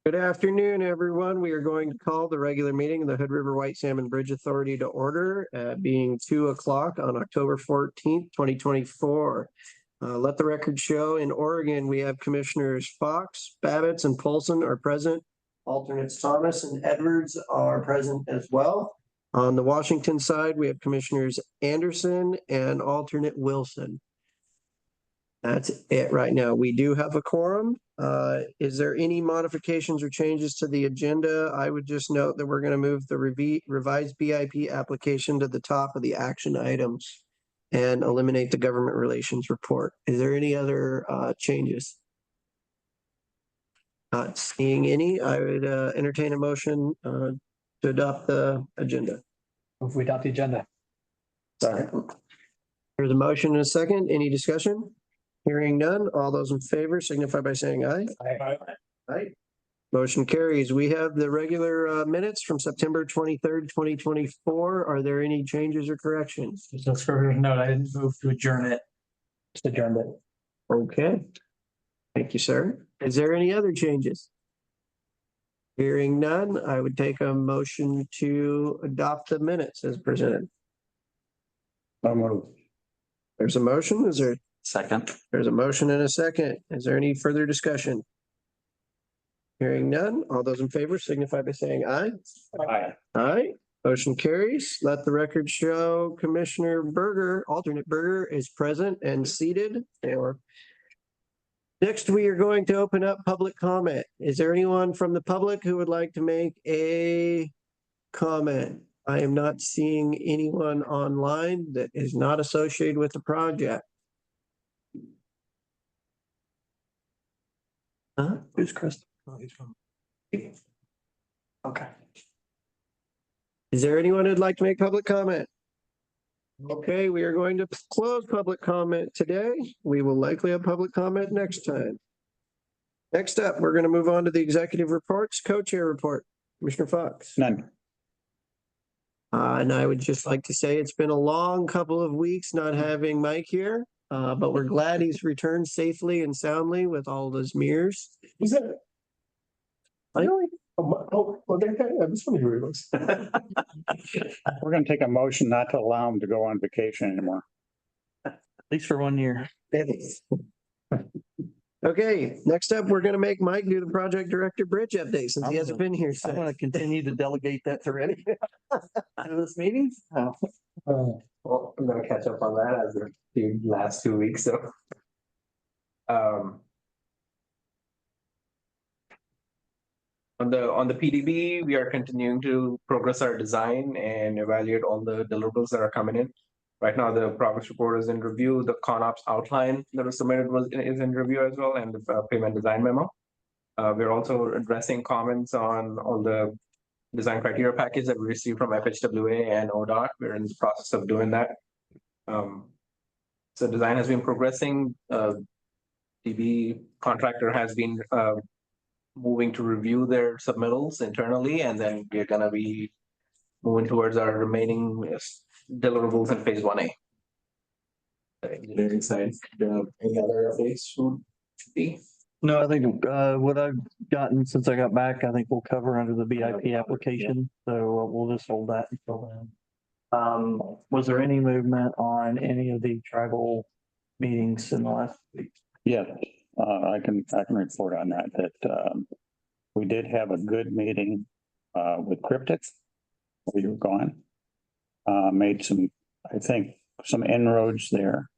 Good afternoon, everyone. We are going to call the regular meeting of the Hood River White Salmon Bridge Authority to order, being 2 o'clock on October 14th, 2024. Let the record show in Oregon, we have Commissioners Fox, Babbitts, and Polson are present. Alternates Thomas and Edwards are present as well. On the Washington side, we have Commissioners Anderson and alternate Wilson. That's it right now. We do have a quorum. Is there any modifications or changes to the agenda? I would just note that we're going to move the revised BIP application to the top of the action items and eliminate the government relations report. Is there any other changes? Not seeing any. I would entertain a motion to adopt the agenda. If we adopt the agenda. Sorry. There's a motion and a second. Any discussion? Hearing none, all those in favor signify by saying aye. Aye. Aye. Motion carries. We have the regular minutes from September 23rd, 2024. Are there any changes or corrections? Just for a note, I didn't move to adjourn it. Just adjourned it. Okay. Thank you, sir. Is there any other changes? Hearing none, I would take a motion to adopt the minutes as presented. There's a motion. Is there? Second. There's a motion and a second. Is there any further discussion? Hearing none, all those in favor signify by saying aye. Aye. Aye. Motion carries. Let the record show Commissioner Berger, alternate Berger, is present and seated. Next, we are going to open up public comment. Is there anyone from the public who would like to make a comment? I am not seeing anyone online that is not associated with the project. Who's Chris? Oh, he's from. Okay. Is there anyone who'd like to make public comment? Okay, we are going to close public comment today. We will likely have public comment next time. Next up, we're going to move on to the executive reports, co-chair report. Commissioner Fox. None. And I would just like to say it's been a long couple of weeks not having Mike here. But we're glad he's returned safely and soundly with all those mirrors. Who's that? Really? Oh, well, that guy, I was wondering who he was. We're going to take a motion not to allow him to go on vacation anymore. At least for 1 year. Okay, next up, we're going to make Mike do the project director bridge update since he hasn't been here. I'm going to continue to delegate that to Reddy. Out of this meeting? Well, I'm gonna catch up on that as the last 2 weeks, so. On the PDB, we are continuing to progress our design and evaluate all the deliverables that are coming in. Right now, the progress report is in review. The ConOps outline that was submitted is in review as well, and the payment design memo. We're also addressing comments on all the design criteria package that we received from FHWA and ODOT. We're in the process of doing that. So design has been progressing. DB contractor has been moving to review their submittals internally, and then we're gonna be moving towards our remaining deliverables in phase 1A. Engineering side, any other updates should be? No, I think what I've gotten since I got back, I think we'll cover under the BIP application. So we'll just hold that until then. Was there any movement on any of the tribal meetings in the last week? Yeah, I can report on that we did have a good meeting with Cryptic. We were gone. Made some, I think, some inroads there.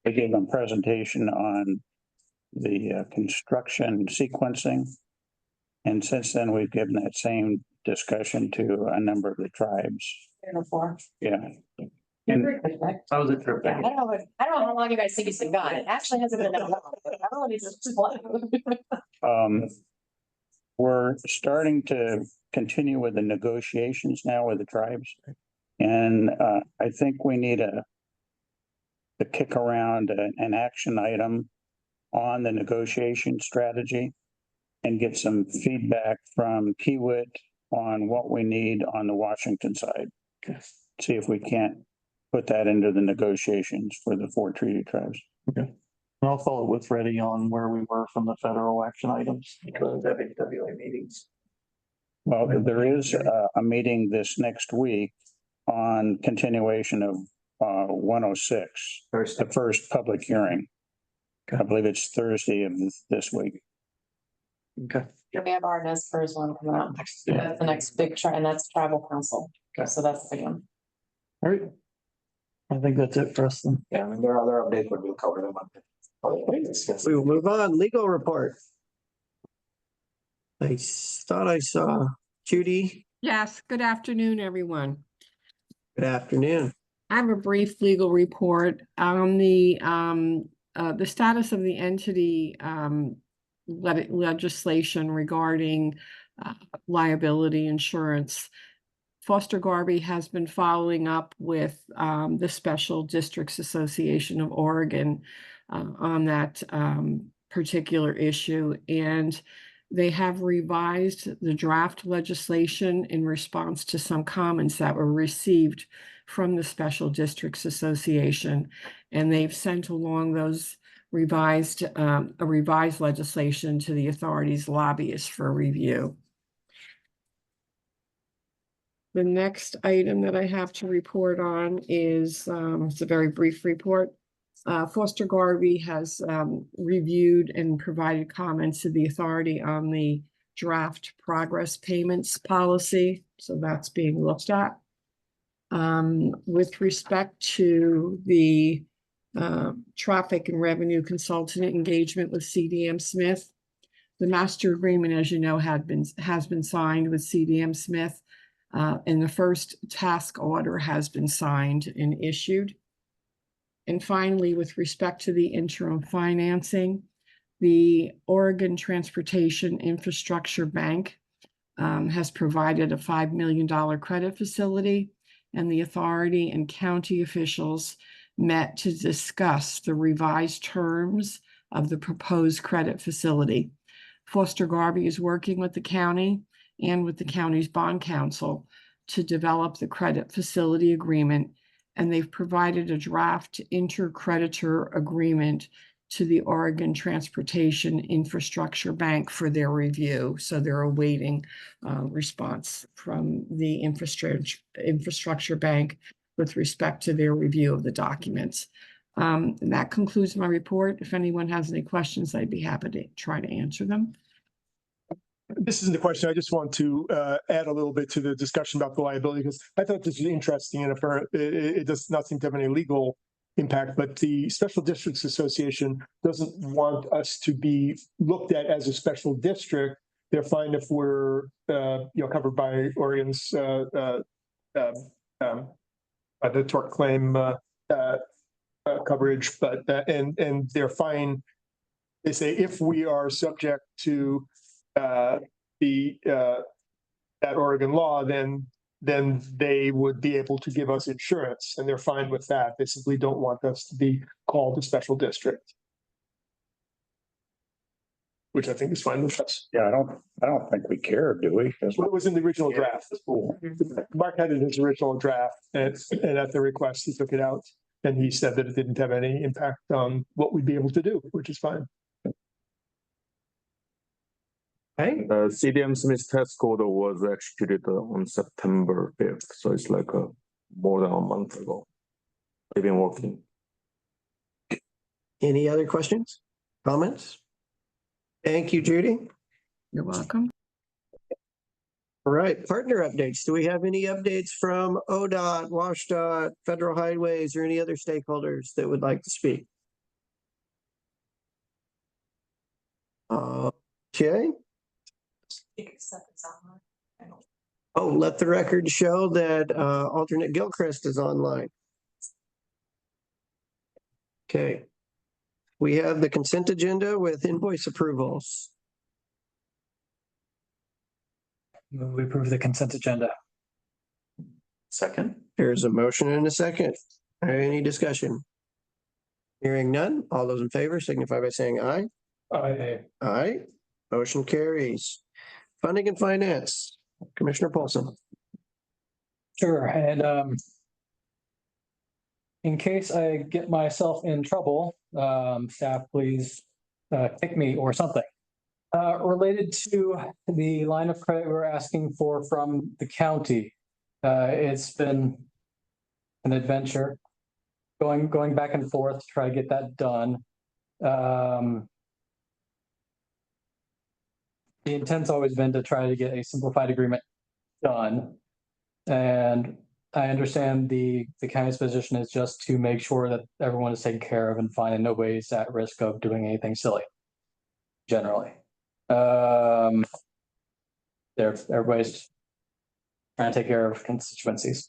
They gave them a presentation on the construction sequencing. And since then, we've given that same discussion to a number of the tribes. Yeah. I was a trip. Yeah, I don't know how long you guys think it's been gone. It actually hasn't been that long. I don't know, it's just We're starting to continue with the negotiations now with the tribes. And I think we need to kick around an action item on the negotiation strategy and get some feedback from Kiewit on what we need on the Washington side. See if we can't put that into the negotiations for the 4 treaty tribes. Okay. And I'll follow with Freddie on where we were from the federal action items. WWA meetings. Well, there is a meeting this next week on continuation of 106, First, the first public hearing. I believe it's Thursday of this week. Okay. We have our NESPERS one coming up. That's the next big and that's travel council. Okay. So that's the big one. All right. I think that's it for us then. Yeah, I mean, there are other updates, but we'll cover them up. we will move on. Legal report. I thought I saw Judy. Yes, good afternoon, everyone. Good afternoon. I have a brief legal report on the status of the entity legislation regarding liability insurance. Foster Garvey has been following up with the Special Districts Association of Oregon on that particular issue, and they have revised the draft legislation in response to some comments that were received from the Special Districts Association, and they've sent along those revised legislation to the authority's lobbyists for review. The next item that I have to report on is it's a very brief report. Foster Garvey has reviewed and provided comments to the authority on the draft progress payments policy. So that's being looked at. With respect to the traffic and revenue consultant engagement with CDM Smith, the master agreement, as you know, has been signed with CDM Smith, and the first task order has been signed and issued. And finally, with respect to the interim financing, the Oregon Transportation Infrastructure Bank has provided a $5 million credit facility, and the authority and county officials met to discuss the revised terms of the proposed credit facility. Foster Garvey is working with the county and with the county's bond counsel to develop the credit facility agreement, and they've provided a draft intercreditor agreement to the Oregon Transportation Infrastructure Bank for their review. So they're awaiting response from the infrastructure bank with respect to their review of the documents. And that concludes my report. If anyone has any questions, I'd be happy to try to answer them. This isn't a question. I just want to add a little bit to the discussion about the liability, because I thought this was interesting, and it does not seem to have any legal impact, but the Special Districts Association doesn't want us to be looked at as a special district. They're fine if we're covered by Oregon's the tort claim coverage, but and they're fine. They say if we are subject to that Oregon law, then they would be able to give us insurance, and they're fine with that. They simply don't want us to be called a special district, which I think is fine with us. Yeah, I don't think we care, do we? What was in the original draft? Mark had it in his original draft, and at the request, he took it out, and he said that it didn't have any impact on what we'd be able to do, which is fine. Hey, CDM Smith task order was executed on September 5th, so it's like more than a month ago. They've been working. any other questions, comments? Thank you, Judy. You're welcome. All right, partner updates. Do we have any updates from ODOT, WashDOT, Federal Highways, or any other stakeholders that would like to speak? Okay. Oh, let the record show that alternate Gilchrist is online. Okay. We have the consent agenda with invoice approvals. We approve the consent agenda. Second. There's a motion and a second. Any discussion? Hearing none. All those in favor signify by saying aye. Aye. Aye. Motion carries. Funding and finance. Commissioner Paulson. Sure, and in case I get myself in trouble, staff, please kick me or something. Related to the line of credit we're asking for from the county. It's been an adventure going back and forth to try to get that done. The intent's always been to try to get a simplified agreement done. And I understand the county's position is just to make sure that everyone is taken care of and fine and nobody's at risk of doing anything silly. Generally. Everybody's trying to take care of constituencies.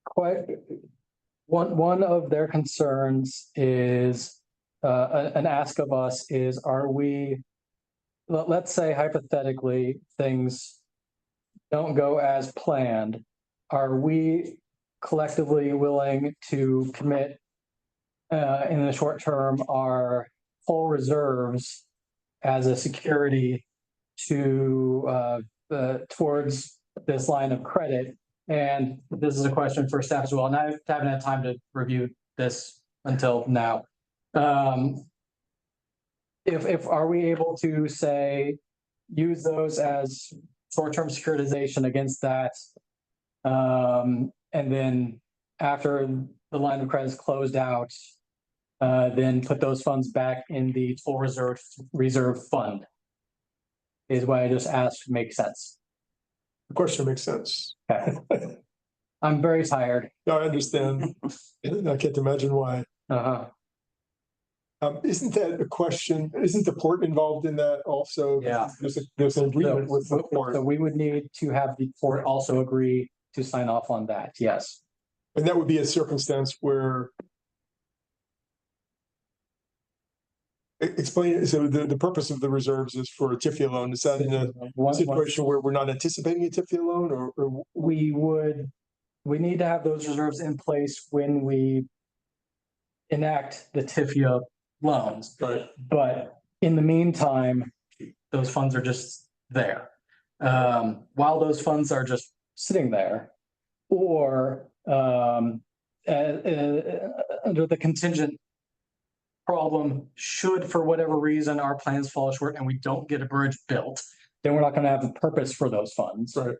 Quite one of their concerns is an ask of us is, are we, let's say hypothetically, things don't go as planned. Are we collectively willing to commit in the short term our full reserves as a security to towards this line of credit? And this is a question for staff as well, and I haven't had time to review this until now. If are we able to say use those as short-term securitization against that, and then after the line of credit is closed out, then put those funds back in the full reserve fund, is what I just asked makes sense. Of course, it makes sense. Okay. I'm very tired. No, I understand. I can't imagine why. Isn't that a question? Isn't the port involved in that also? Yeah. There's an agreement with the port. So we would need to have the port also agree to sign off on that. Yes. And that would be a circumstance where. Explain, so the purpose of the reserves is for a TIFIA loan. Is that in a situation where we're not anticipating a TIFIA loan, or? We need to have those reserves in place when we enact the TIFIA loans. But in the meantime, those funds are just there. While those funds are just sitting there, or under the contingent problem, should for whatever reason our plans fall short and we don't get a bridge built, then we're not going to have a purpose for those funds. Right.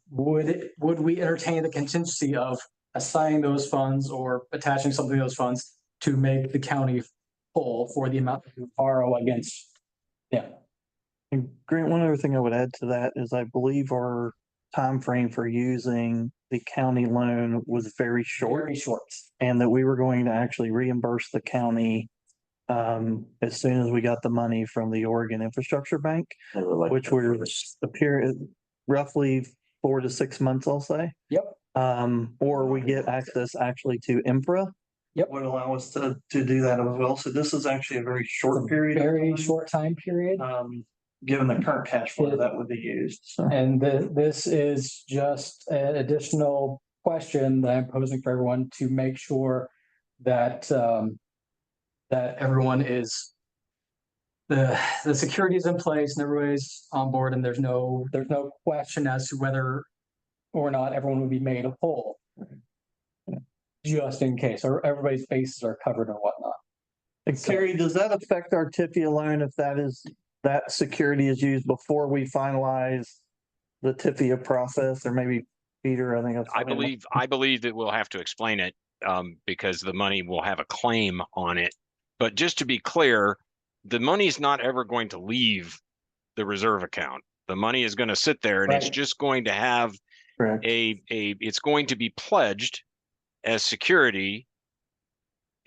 Would we entertain the contingency of assigning those funds or attaching something to those funds to make the county whole for the amount that we borrow against? Yeah. And Grant, one other thing I would add to that is I believe our time frame for using the county loan was very short. Very short. And that we were going to actually reimburse the county as soon as we got the money from the Oregon Infrastructure Bank, which we're a period roughly 4 to 6 months, I'll say. Yep. Or we get access actually to IMPRA. Yep. Would allow us to do that as well. So this is actually a very short period. Very short time period. Given the current cash flow that would be used. So. And this is just an additional question that I'm posing for everyone to make sure that that everyone is the security is in place and everybody's on board, and there's no question as to whether or not everyone would be made whole. Just in case, or everybody's bases are covered and whatnot. And Carrie, does that affect our TIFIA loan if that security is used before we finalize the TIFIA process? Or maybe Peter, I think I believe that we'll have to explain it because the money will have a claim on it. But just to be clear, the money's not ever going to leave the reserve account. The money is going to sit there, and it's just going to have it's going to be pledged as security.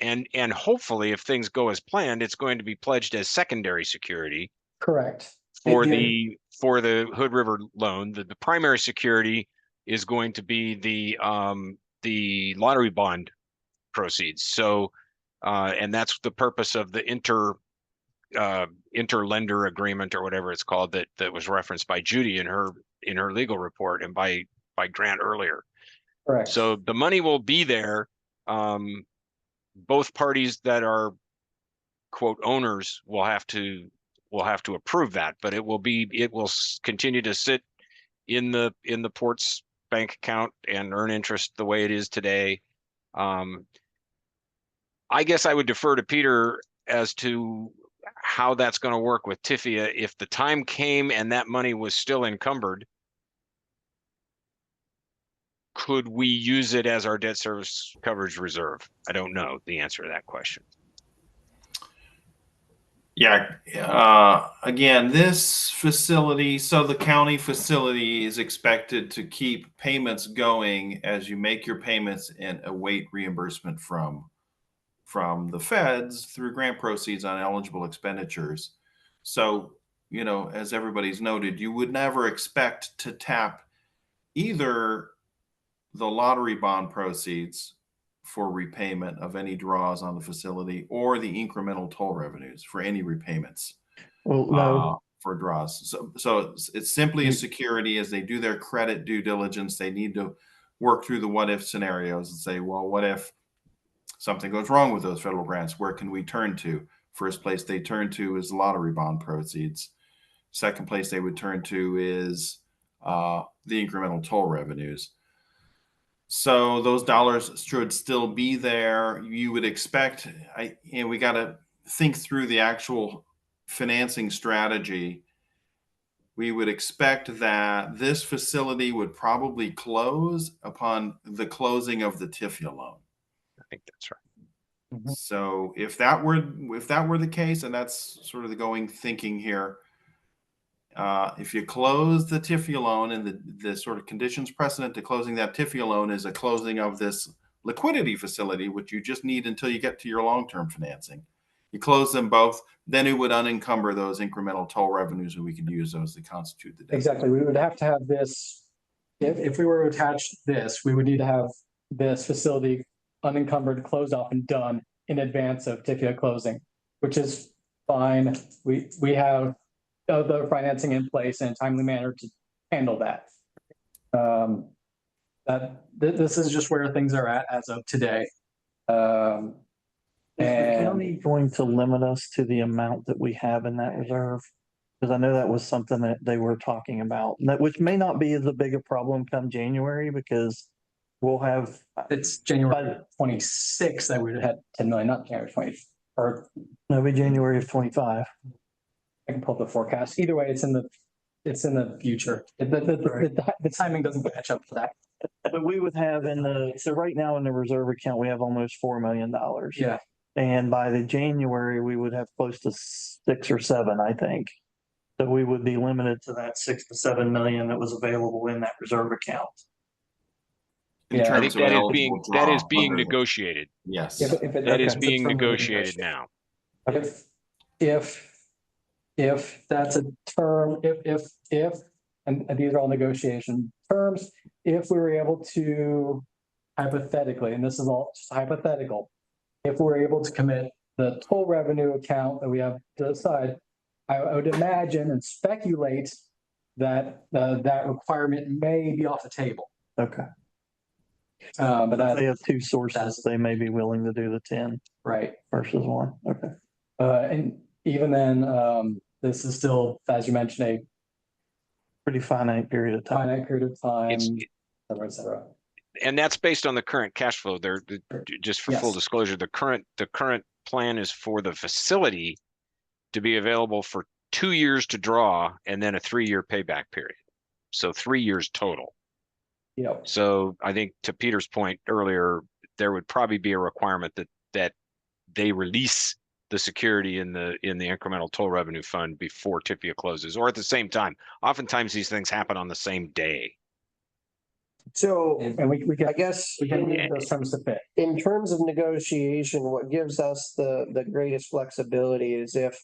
And hopefully, if things go as planned, it's going to be pledged as secondary security. Correct. For the Hood River loan, the primary security is going to be the lottery bond proceeds. So, and that's the purpose of the interlender agreement or whatever it's called that was referenced by Judy in her legal report and by Grant earlier. Correct. So the money will be there. Both parties that are quote owners will have to approve that, but it will continue to sit in the port's bank account and earn interest the way it is today. I guess I would defer to Peter as to how that's going to work with TIFIA. If the time came and that money was still encumbered, could we use it as our debt service coverage reserve? I don't know the answer to that question. Yeah, again, this facility, so the county facility is expected to keep payments going as you make your payments and await reimbursement from the feds through grant proceeds on eligible expenditures. So, you know, as everybody's noted, you would never expect to tap either the lottery bond proceeds for repayment of any draws on the facility or the incremental toll revenues for any repayments Well, no, for draws. So it's simply a security as they do their credit due diligence. They need to work through the what if scenarios and say, well, what if something goes wrong with those federal grants? Where can we turn to? First place they turn to is lottery bond proceeds. Second place they would turn to is the incremental toll revenues. So those dollars should still be there. You would expect, we got to think through the actual financing strategy. We would expect that this facility would probably close upon the closing of the TIFIA loan. I think that's right. So if that were the case, and that's sort of the going thinking here, if you close the TIFIA loan and the sort of conditions precedent to closing that TIFIA loan is a closing of this liquidity facility, which you just need until you get to your long-term financing. You close them both, then it would unencumber those incremental toll revenues and we could use those to constitute the debt. Exactly. We would have to have this, if we were to attach this, we would need to have this facility unencumbered, closed off and done in advance of TIFIA closing, which is fine. We have the financing in place in a timely manner to handle that. This is just where things are at as of today. is the county going to limit us to the amount that we have in that reserve? Because I know that was something that they were talking about, which may not be as big a problem come January, because we'll have. It's January 26th that we had 10 million, not January 20, or No, it'll be January of 25. I can pull up the forecast. Either way, it's in the future. The timing doesn't match up to that. But we would have so right now in the reserve account, we have almost $4 million. Yeah. And by the January, we would have close to 6 or 7, I think. So we would be limited to that 6 to 7 million that was available in that reserve account. I think that is being negotiated. Yes. That is being negotiated now. If that's a term, and these are all negotiation terms, if we were able to hypothetically, and this is all just hypothetical, if we're able to commit the toll revenue account that we have to the side, I would imagine and speculate that that requirement may be off the table. Okay. But they have 2 sources. They may be willing to do the 10 right versus 1. Okay. And even then, this is still, as you mentioned, a pretty finite period of time. Et cetera. And that's based on the current cash flow. Just for full disclosure, the current plan is for the facility to be available for 2 years to draw and then a 3-year payback period. So 3 years total. Yeah. So I think to Peter's point earlier, there would probably be a requirement that they release the security in the incremental toll revenue fund before TIFIA closes, or at the same time. Oftentimes these things happen on the same day. So, and we can, I guess, we can make those terms to fit. In terms of negotiation, what gives us the greatest flexibility is if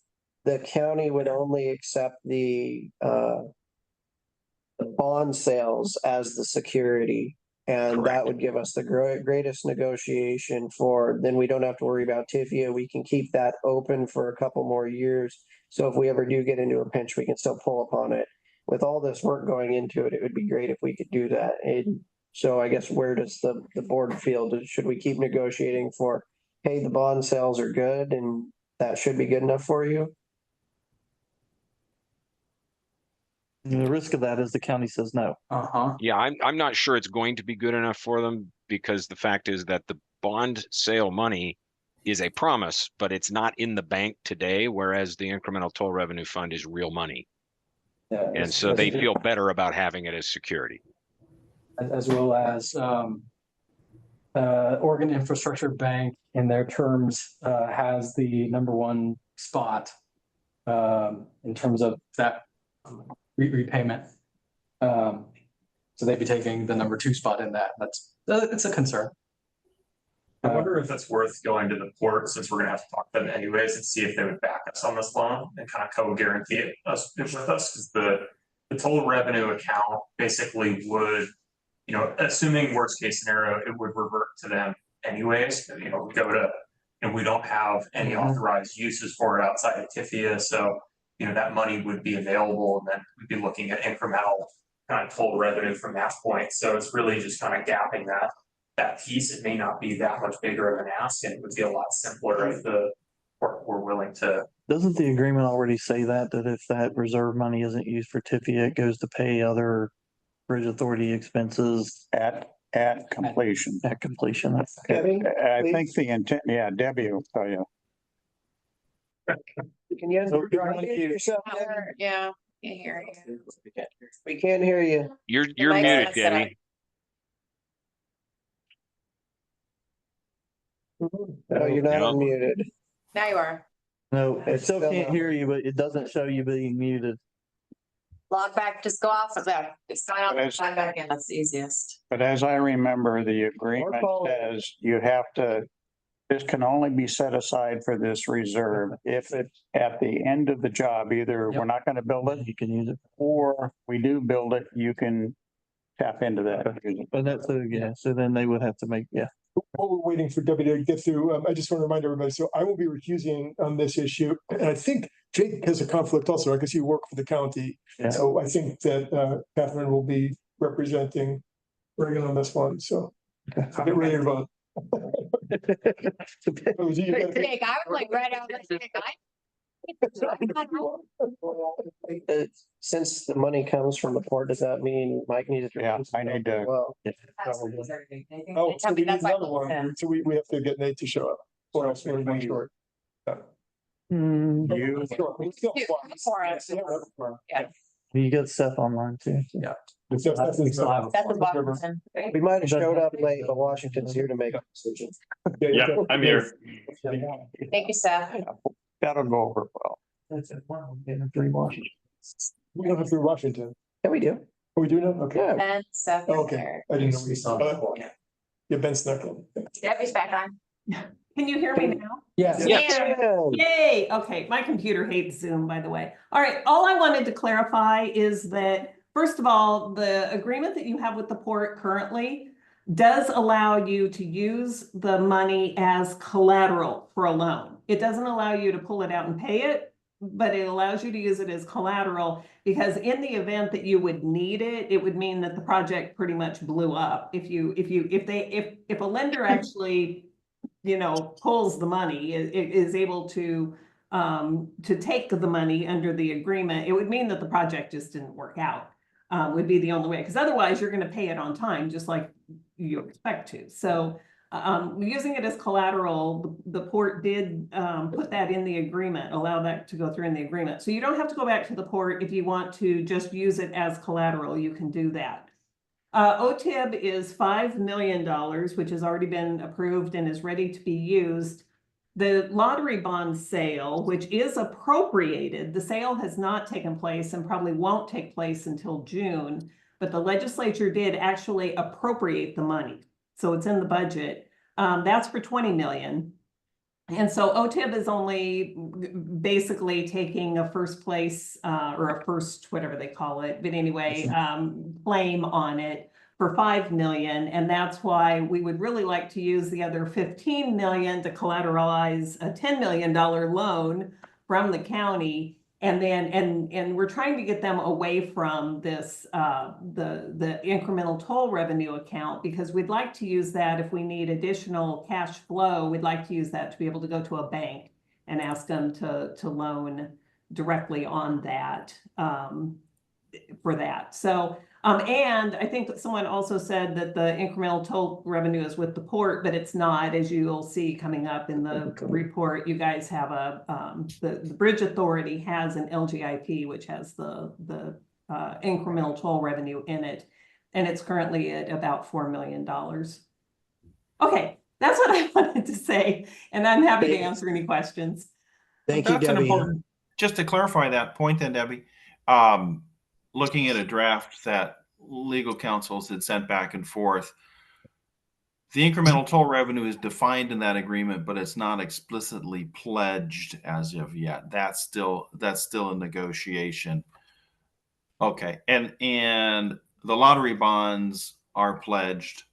the county would only accept the bond sales as the security. And Correct. That would give us the greatest negotiation then we don't have to worry about TIFIA. We can keep that open for a couple more years. So if we ever do get into a pinch, we can still pull upon it. With all this work going into it, it would be great if we could do that. And so I guess where does the board feel? Should we keep negotiating for, hey, the bond sales are good and that should be good enough for you? And the risk of that is the county says no. Uh-huh. Yeah, I'm not sure it's going to be good enough for them because the fact is that the bond sale money is a promise, but it's not in the bank today, whereas the incremental toll revenue fund is real money. Yeah, And so they feel better about having it as security. as well as Oregon Infrastructure Bank in their terms has the #1 spot in terms of that repayment. So they'd be taking the #2 spot in that. It's a concern. I wonder if it's worth going to the port, since we're gonna have to talk to them anyways, and see if they would back us on this loan and kind of co-guarantee it with us, because the total revenue account basically would, you know, assuming worst case scenario, it would revert to them anyways. You know, we go to, and we don't have any authorized uses for it outside of TIFIA, so you know that money would be available, and then we'd be looking at incremental kind of total revenue from that point. So it's really just kind of gapping that piece. It may not be that much bigger of an ask, and it would be a lot simpler if we're willing to. Doesn't the agreement already say that if that reserve money isn't used for TIFIA, it goes to pay other bridge authority expenses At completion. at completion? Debbie, I please. think the intent, yeah, Debbie will tell you. Can you unmute yourself, Debbie? Yeah, can't hear you. We can't hear you. You're mic's muted, not set up. Debbie. No, you're not No. unmuted. Now you are. No, I It's still still can't not. hear you, but it doesn't show you being muted. Log back, just go off of there. Just sign out, But as- sign back in. That's the easiest. But as I remember, the agreement says you have to, this can only be set aside for this reserve if it's at the end of the job, either we're not gonna build it, You can use it. or we do build it, you can tap into that. But that's, so then they would have to make, While we're waiting for Debbie to get through, I just want to remind everybody, so I will be recusing on this issue. And I think Jake has a conflict also, because you work for the county. Yeah. So I think that Catherine will be representing Reagan on this one, so get ready to vote. Jake, I was like right out. Since the money comes from the port, does that mean Mike needs to? Yeah, I need to- Well, Oh, so we need That's why another one, so we have to get Nate to show up, or else we're going short. You, Sure, we still- For us. you got Seth online too. Yeah. It's just- that's his- That's the Washington. we might have showed up late, but Washington's here to make a decision. Yeah, I'm here. Thank you, Seth. that'll go over well. That's it. Wow, getting 3 Washington. We don't have through Washington. Yeah, we do. Oh, we do now? Okay. Yeah. And Seth. Oh, is okay. there. I didn't know we saw. Yeah, Ben snuck in. Debbie's back on. Can you hear me now? Yes. Yeah. Yay, okay, my computer hates Zoom, by the way. All right, all I wanted to clarify is that, first of all, the agreement that you have with the port currently does allow you to use the money as collateral for a loan. It doesn't allow you to pull it out and pay it, but it allows you to use it as collateral, because in the event that you would need it, it would mean that the project pretty much blew up. If a lender actually, pulls the money, is able to take the money under the agreement, it would mean that the project just didn't work out. Would be the only way, because otherwise you're going to pay it on time, just like you expect to. So using it as collateral, the port did put that in the agreement, allow that to go through in the agreement. So you don't have to go back to the port. If you want to just use it as collateral, you can do that. OTIB is $5 million, which has already been approved and is ready to be used. The lottery bond sale, which is appropriated, the sale has not taken place and probably won't take place until June, but the legislature did actually appropriate the money. So it's in the budget. That's for 20 million. And so OTIB is only basically taking a first place or a first, whatever they call it, but anyway, claim on it for 5 million. And that's why we would really like to use the other 15 million to collateralize a $10 million loan from the county. And then, and we're trying to get them away from this, the incremental toll revenue account, because we'd like to use that if we need additional cash flow. We'd like to use that to be able to go to a bank and ask them to loan directly on that. for that. So, and I think that someone also said that the incremental toll revenue is with the port, but it's not, as you'll see coming up in the report. You guys have the Bridge Authority has an LGIP, which has the incremental toll revenue in it. And it's currently at about $4 million. Okay, that's what I wanted to say. And I'm happy to answer any questions. Thank you, That's an Debbie. important, just to clarify that point then, Debbie, looking at a draft that legal counsels had sent back and forth, the incremental toll revenue is defined in that agreement, but it's not explicitly pledged as of yet. That's still a negotiation. Okay, and the lottery bonds are pledged,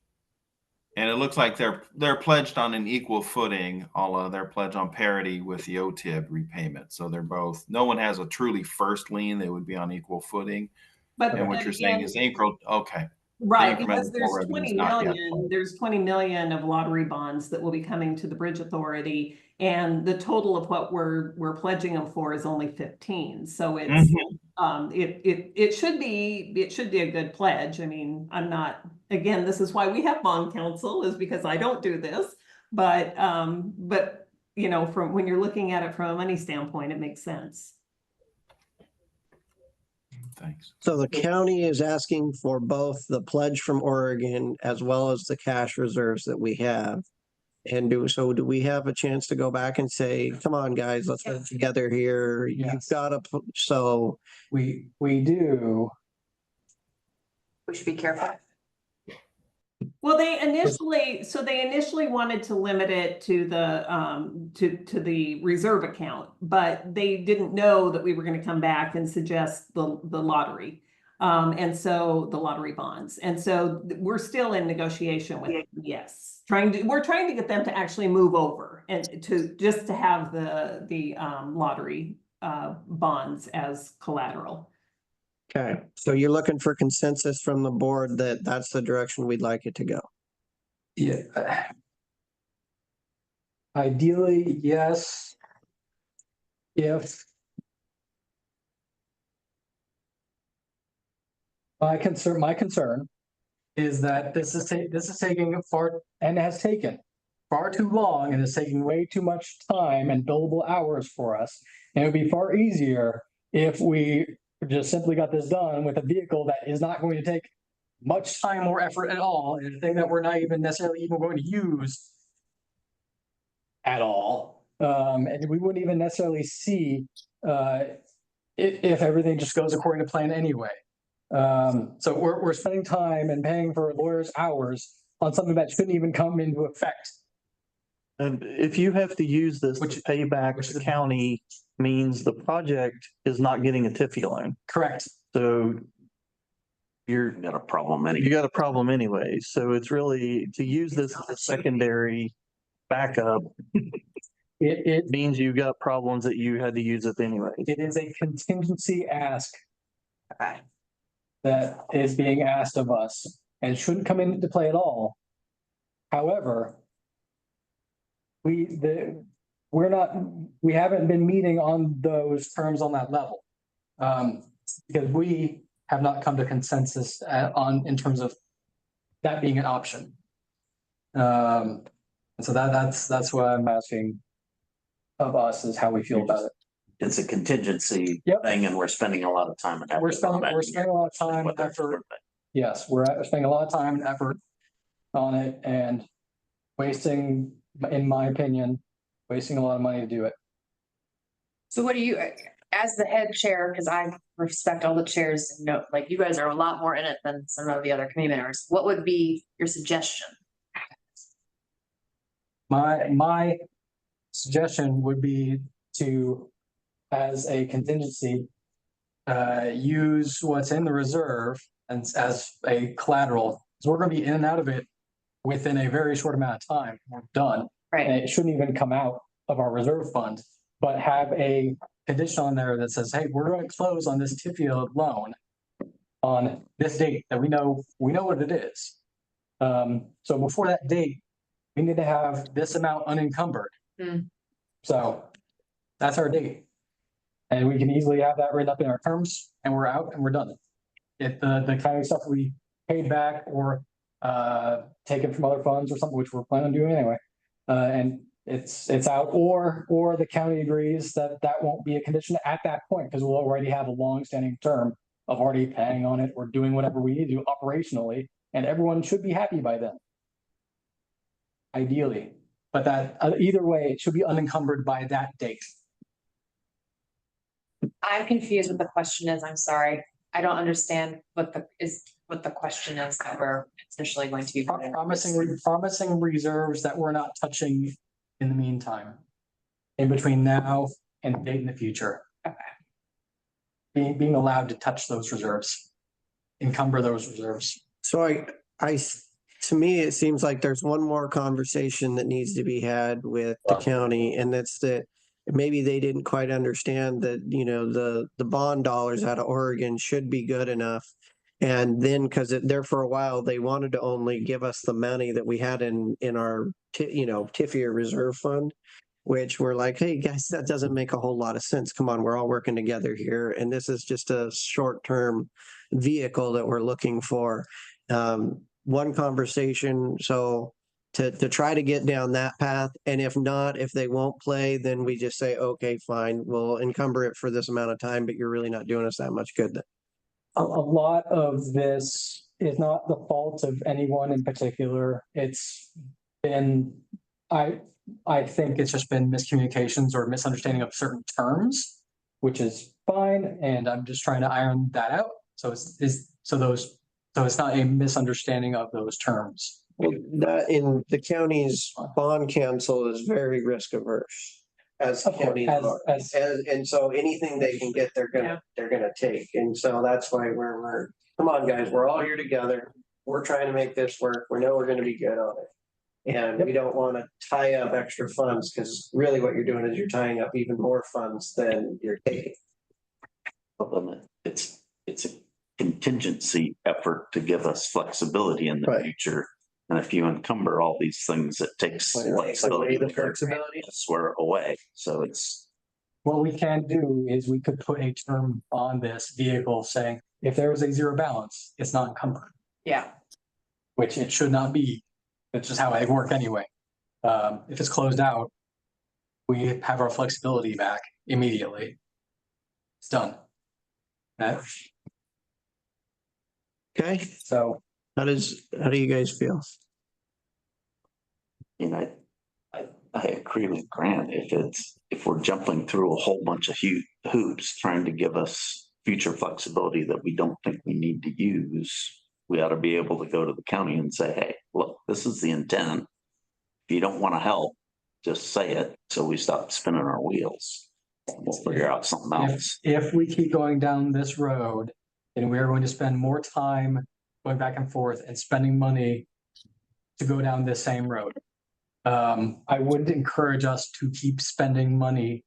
and it looks like they're pledged on an equal footing. They're pledged on parity with the OTIB repayment. So they're both. No one has a truly first lien; they would be on equal footing. But and what you're saying is April. Okay. Right, because there's 20 million, there's 20 million of lottery bonds that will be coming to the Bridge Authority, and the total of what we're pledging them for is only 15. So it's it should be a good pledge. I mean, I'm not, again, this is why we have bond counsel, is because I don't do this, but you know, from when you're looking at it from a money standpoint, it makes sense. Thanks. So the county is asking for both the pledge from Oregon as well as the cash reserves that we have. And do we have a chance to go back and say, come on, guys, let's work together here. Yes. You've got to, so. We do. We should be careful. Well, they initially wanted to limit it to the to the reserve account, but they didn't know that we were going to come back and suggest the lottery, and so the lottery bonds, and so we're still in negotiation with them. Yes, we're trying to get them to actually move over and to have the lottery bonds as collateral. Okay, so you're looking for consensus from the board that that's the direction we'd like it to go. Yeah. Ideally, yes. If my concern is that this is taking far and has taken far too long and is taking way too much time and billable hours for us. And it would be far easier if we just simply got this done with a vehicle that is not going to take much time or effort at all, and a thing that we're not even necessarily even going to use at all. And we wouldn't even necessarily see if everything just goes according to plan anyway. So we're spending time and paying for lawyers' hours on something that shouldn't even come into effect. And if you have to use this to pay back the county, means the project is not getting a TIFI loan. Correct. So You got a problem anyway. you got a problem anyway. So it's really to use this as a secondary backup. It means you got problems that you had to use it anyway. It is a contingency ask that is being asked of us and shouldn't come into play at all. However, we haven't been meeting on those terms on that level. Because we have not come to consensus in terms of that being an option. And so that's what I'm asking of us, is how we feel about it. It's a contingency thing, and we're spending a lot of time and effort. We're spending a lot of time and effort. Yes, we're spending a lot of time and effort on it, and wasting, in my opinion, wasting a lot of money to do it. So what do you, as the head chair, because I respect all the chairs, and know, like, you guys are a lot more in it than some of the other committee members. What would be your suggestion? My suggestion would be to, as a contingency, use what's in the reserve and as a collateral. So we're going to be in and out of it within a very short amount of time. We're done. Right. And it shouldn't even come out of our reserve fund, but have a condition on there that says, hey, we're going to close on this TIFIA loan on this date that we know what it is. So before that date, we need to have this amount unencumbered. So that's our date. And we can easily have that written up in our terms, and we're out and we're done. If the county stuff we paid back or taken from other funds or something, which we're planning on doing anyway. And it's out, or the county agrees that that won't be a condition at that point, because we'll already have a long-standing term of already paying on it or doing whatever we need to do operationally, and everyone should be happy by then. Ideally, but that either way, it should be unencumbered by that date. I'm confused what the question is. I'm sorry. I don't understand what the question is that we're essentially going to be. Promising reserves that we're not touching in the meantime. In between now and date in the future. Okay. Being allowed to touch those reserves. Encumber those reserves. So to me, it seems like there's one more conversation that needs to be had with the county, and that's that maybe they didn't quite understand that, the bond dollars out of Oregon should be good enough. And then, because there for a while, they wanted to only give us the money that we had in our, TIFIA reserve fund, which we're like, hey, guys, that doesn't make a whole lot of sense. Come on, we're all working together here. And this is just a short-term vehicle that we're looking for. One conversation. So to try to get down that path. And if not, if they won't play, then we just say, okay, fine, we'll encumber it for this amount of time, but you're really not doing us that much good then. A lot of this is not the fault of anyone in particular. It's been, I think it's just been miscommunications or misunderstanding of certain terms, which is fine. And I'm just trying to iron that out. So it's not a misunderstanding of those terms. Well, that in the county's bond council is very risk averse. As counties are. And so anything they can get, they're gonna take. And so that's why we're come on, guys, we're all here together. We're trying to make this work. We know we're gonna be good on it. And we don't want to tie up extra funds, because really what you're doing is you're tying up even more funds than you're taking. It's a contingency effort to give us flexibility in the future. And if you encumber all these things, it takes flexibility to swear away. So it's. What we can do is we could put a term on this vehicle saying, if there is a zero balance, it's not encumbered. Yeah. Which it should not be. That's just how I work anyway. If it's closed out, we have our flexibility back immediately. It's done. Okay. So how do you guys feel? I agree with Grant. If we're jumping through a whole bunch of hoops trying to give us future flexibility that we don't think we need to use, we ought to be able to go to the county and say, hey, look, this is the intent. If you don't want to help, just say it so we stop spinning our wheels. We'll figure out something else. If we keep going down this road, then we are going to spend more time going back and forth and spending money to go down this same road. I wouldn't encourage us to keep spending money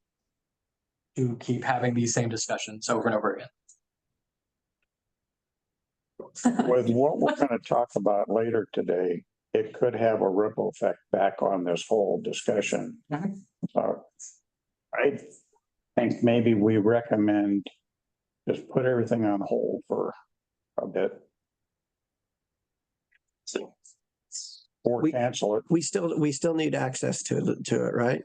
to keep having these same discussions over and over again. With what we're going to talk about later today, it could have a ripple effect back on this whole discussion. I think maybe we recommend just put everything on hold for a bit. Or cancel it. We still need access to it, right?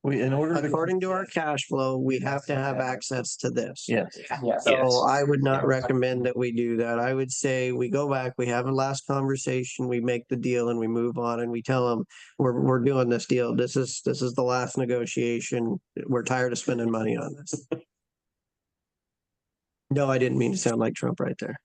According to our cash flow, we have to have access to this. Yes. So I would not recommend that we do that. I would say we go back, we have a last conversation, we make the deal and we move on and we tell them we're doing this deal. This is the last negotiation. We're tired of spending money on this. No, I didn't mean to sound like Trump right there.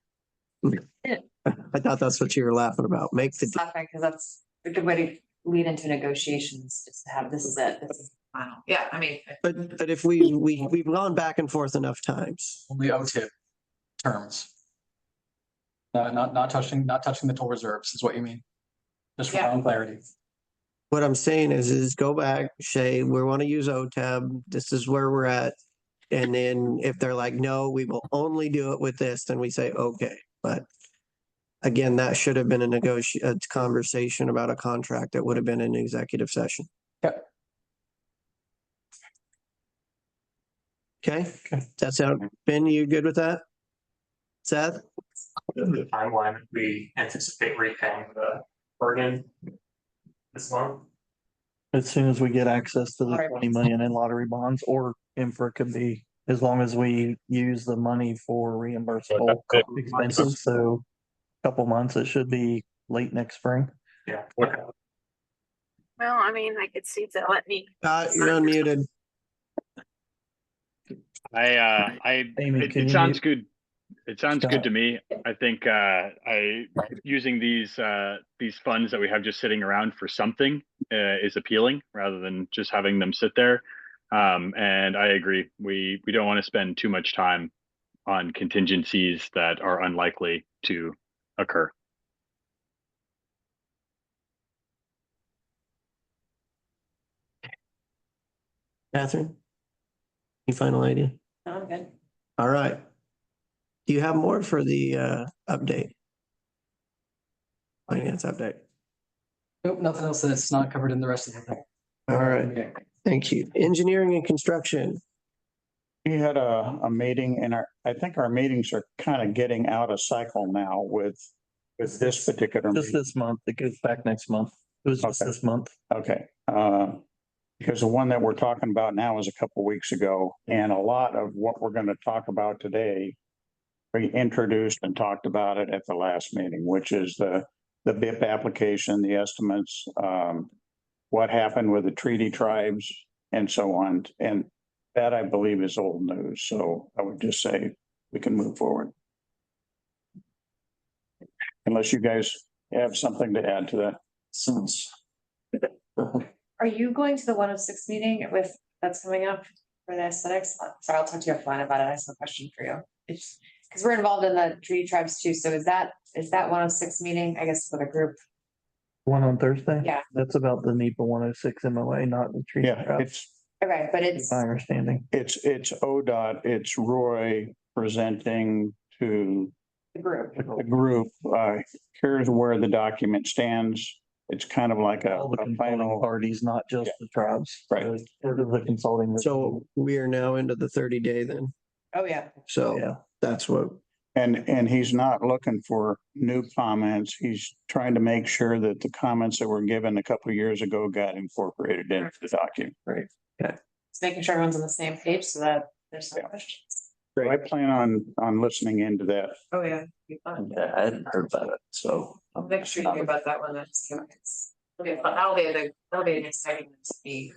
I thought that's what you were laughing about. Make the deal. Laughing because that's a good way to lead into negotiations. Just to have this is it. This is final. Yeah, I mean. But if we've gone back and forth enough times. Only OTIP terms. Not touching the total reserves is what you mean. Just for own clarity. What I'm saying is go back, say we want to use OTEB. This is where we're at. And then if they're like, no, we will only do it with this, then we say, okay. But again, that should have been a conversation about a contract that would have been an executive session. Yep. Okay. That sound, Ben, you good with that? Seth? the timeline we anticipate repaying the bargain this month. As soon as we get access to the Alright. 20 million in lottery bonds, or infra could be, as long as we use the money for reimbursable expenses, so couple months, it should be late next spring. Yeah. Well, I mean, I could see if they'll let me. You're unmuted. Amy, can It you sounds mute? good. It sounds Scott. good to me. I think using these funds that we have just sitting around for something is appealing rather than just having them sit there. And I agree. We don't want to spend too much time on contingencies that are unlikely to occur. Catherine? Any final idea? No, I'm good. All right. Do you have more for the update? Finance update. Nope, nothing else that's not covered in the rest of the thing. All right. Thank you. Engineering and construction. We had a meeting and I think our meetings are kind of getting out of cycle now with this particular. Just this month, it goes back next month. It was just Okay. this month. Okay, because the one that we're talking about now is a couple weeks ago, and a lot of what we're gonna talk about today, we introduced and talked about it at the last meeting, which is the BIP application, the estimates, what happened with the treaty tribes and so on. And that, I believe, is old news. So I would just say we can move forward. Unless you guys have something to add to that. Since Are you going to the 106 meeting that's coming up for the aesthetics? Sorry, I'll talk to you offline about it. I have a question for you. It's because we're involved in the treaty tribes too. So is that 106 meeting, I guess, for the group? one on Thursday? Yeah. That's about the NEPA 106 MOA, not the tree. Yeah, it's Okay, but it's my understanding. It's ODOT, it's Roy presenting to the group. the group. Here's where the document stands. It's kind of like All the a consulting final. parties, not just the tribes. Right. So it's part of the consulting. So we are now into the 30-day then. Oh, yeah. So Yeah. that's what, And he's not looking for new comments. He's trying to make sure that the comments that were given a couple of years ago got incorporated into the document. Right. It's making sure everyone's on the same page so that there's no questions. So I plan on listening into that. Oh, yeah. Be fun. Yeah, I hadn't heard about it, so. I'll make sure you hear about that one. That's it'll be fun. That'll be an exciting one to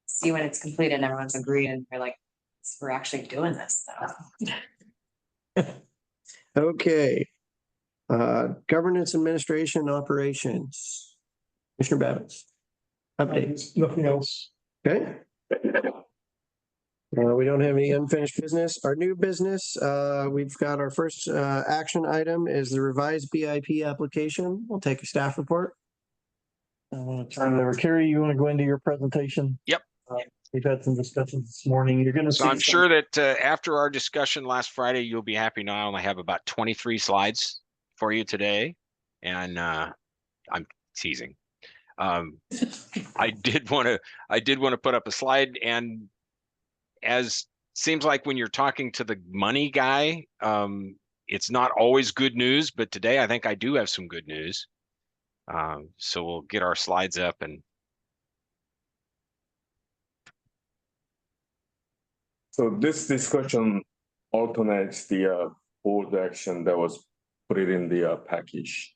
see when it's completed and everyone's agreed and you're like, we're actually doing this now. okay. Governance, administration, operations. Commissioner Babbitts. Updates. Nothing else. Okay. We don't have any unfinished business. Our new business, we've got our first action item is the revised BIP application. We'll take a staff report. I want to turn it over. Carrie, you want to go into your presentation? Yep. We've had some discussions this morning. You're going to. So I'm sure that after our discussion last Friday, you'll be happy now. I only have about 23 slides for you today. And I'm teasing. I did want to put up a slide, and as seems like when you're talking to the money guy, it's not always good news, but today I think I do have some good news. So we'll get our slides up and. So this discussion alternates the board action that was put it in the package.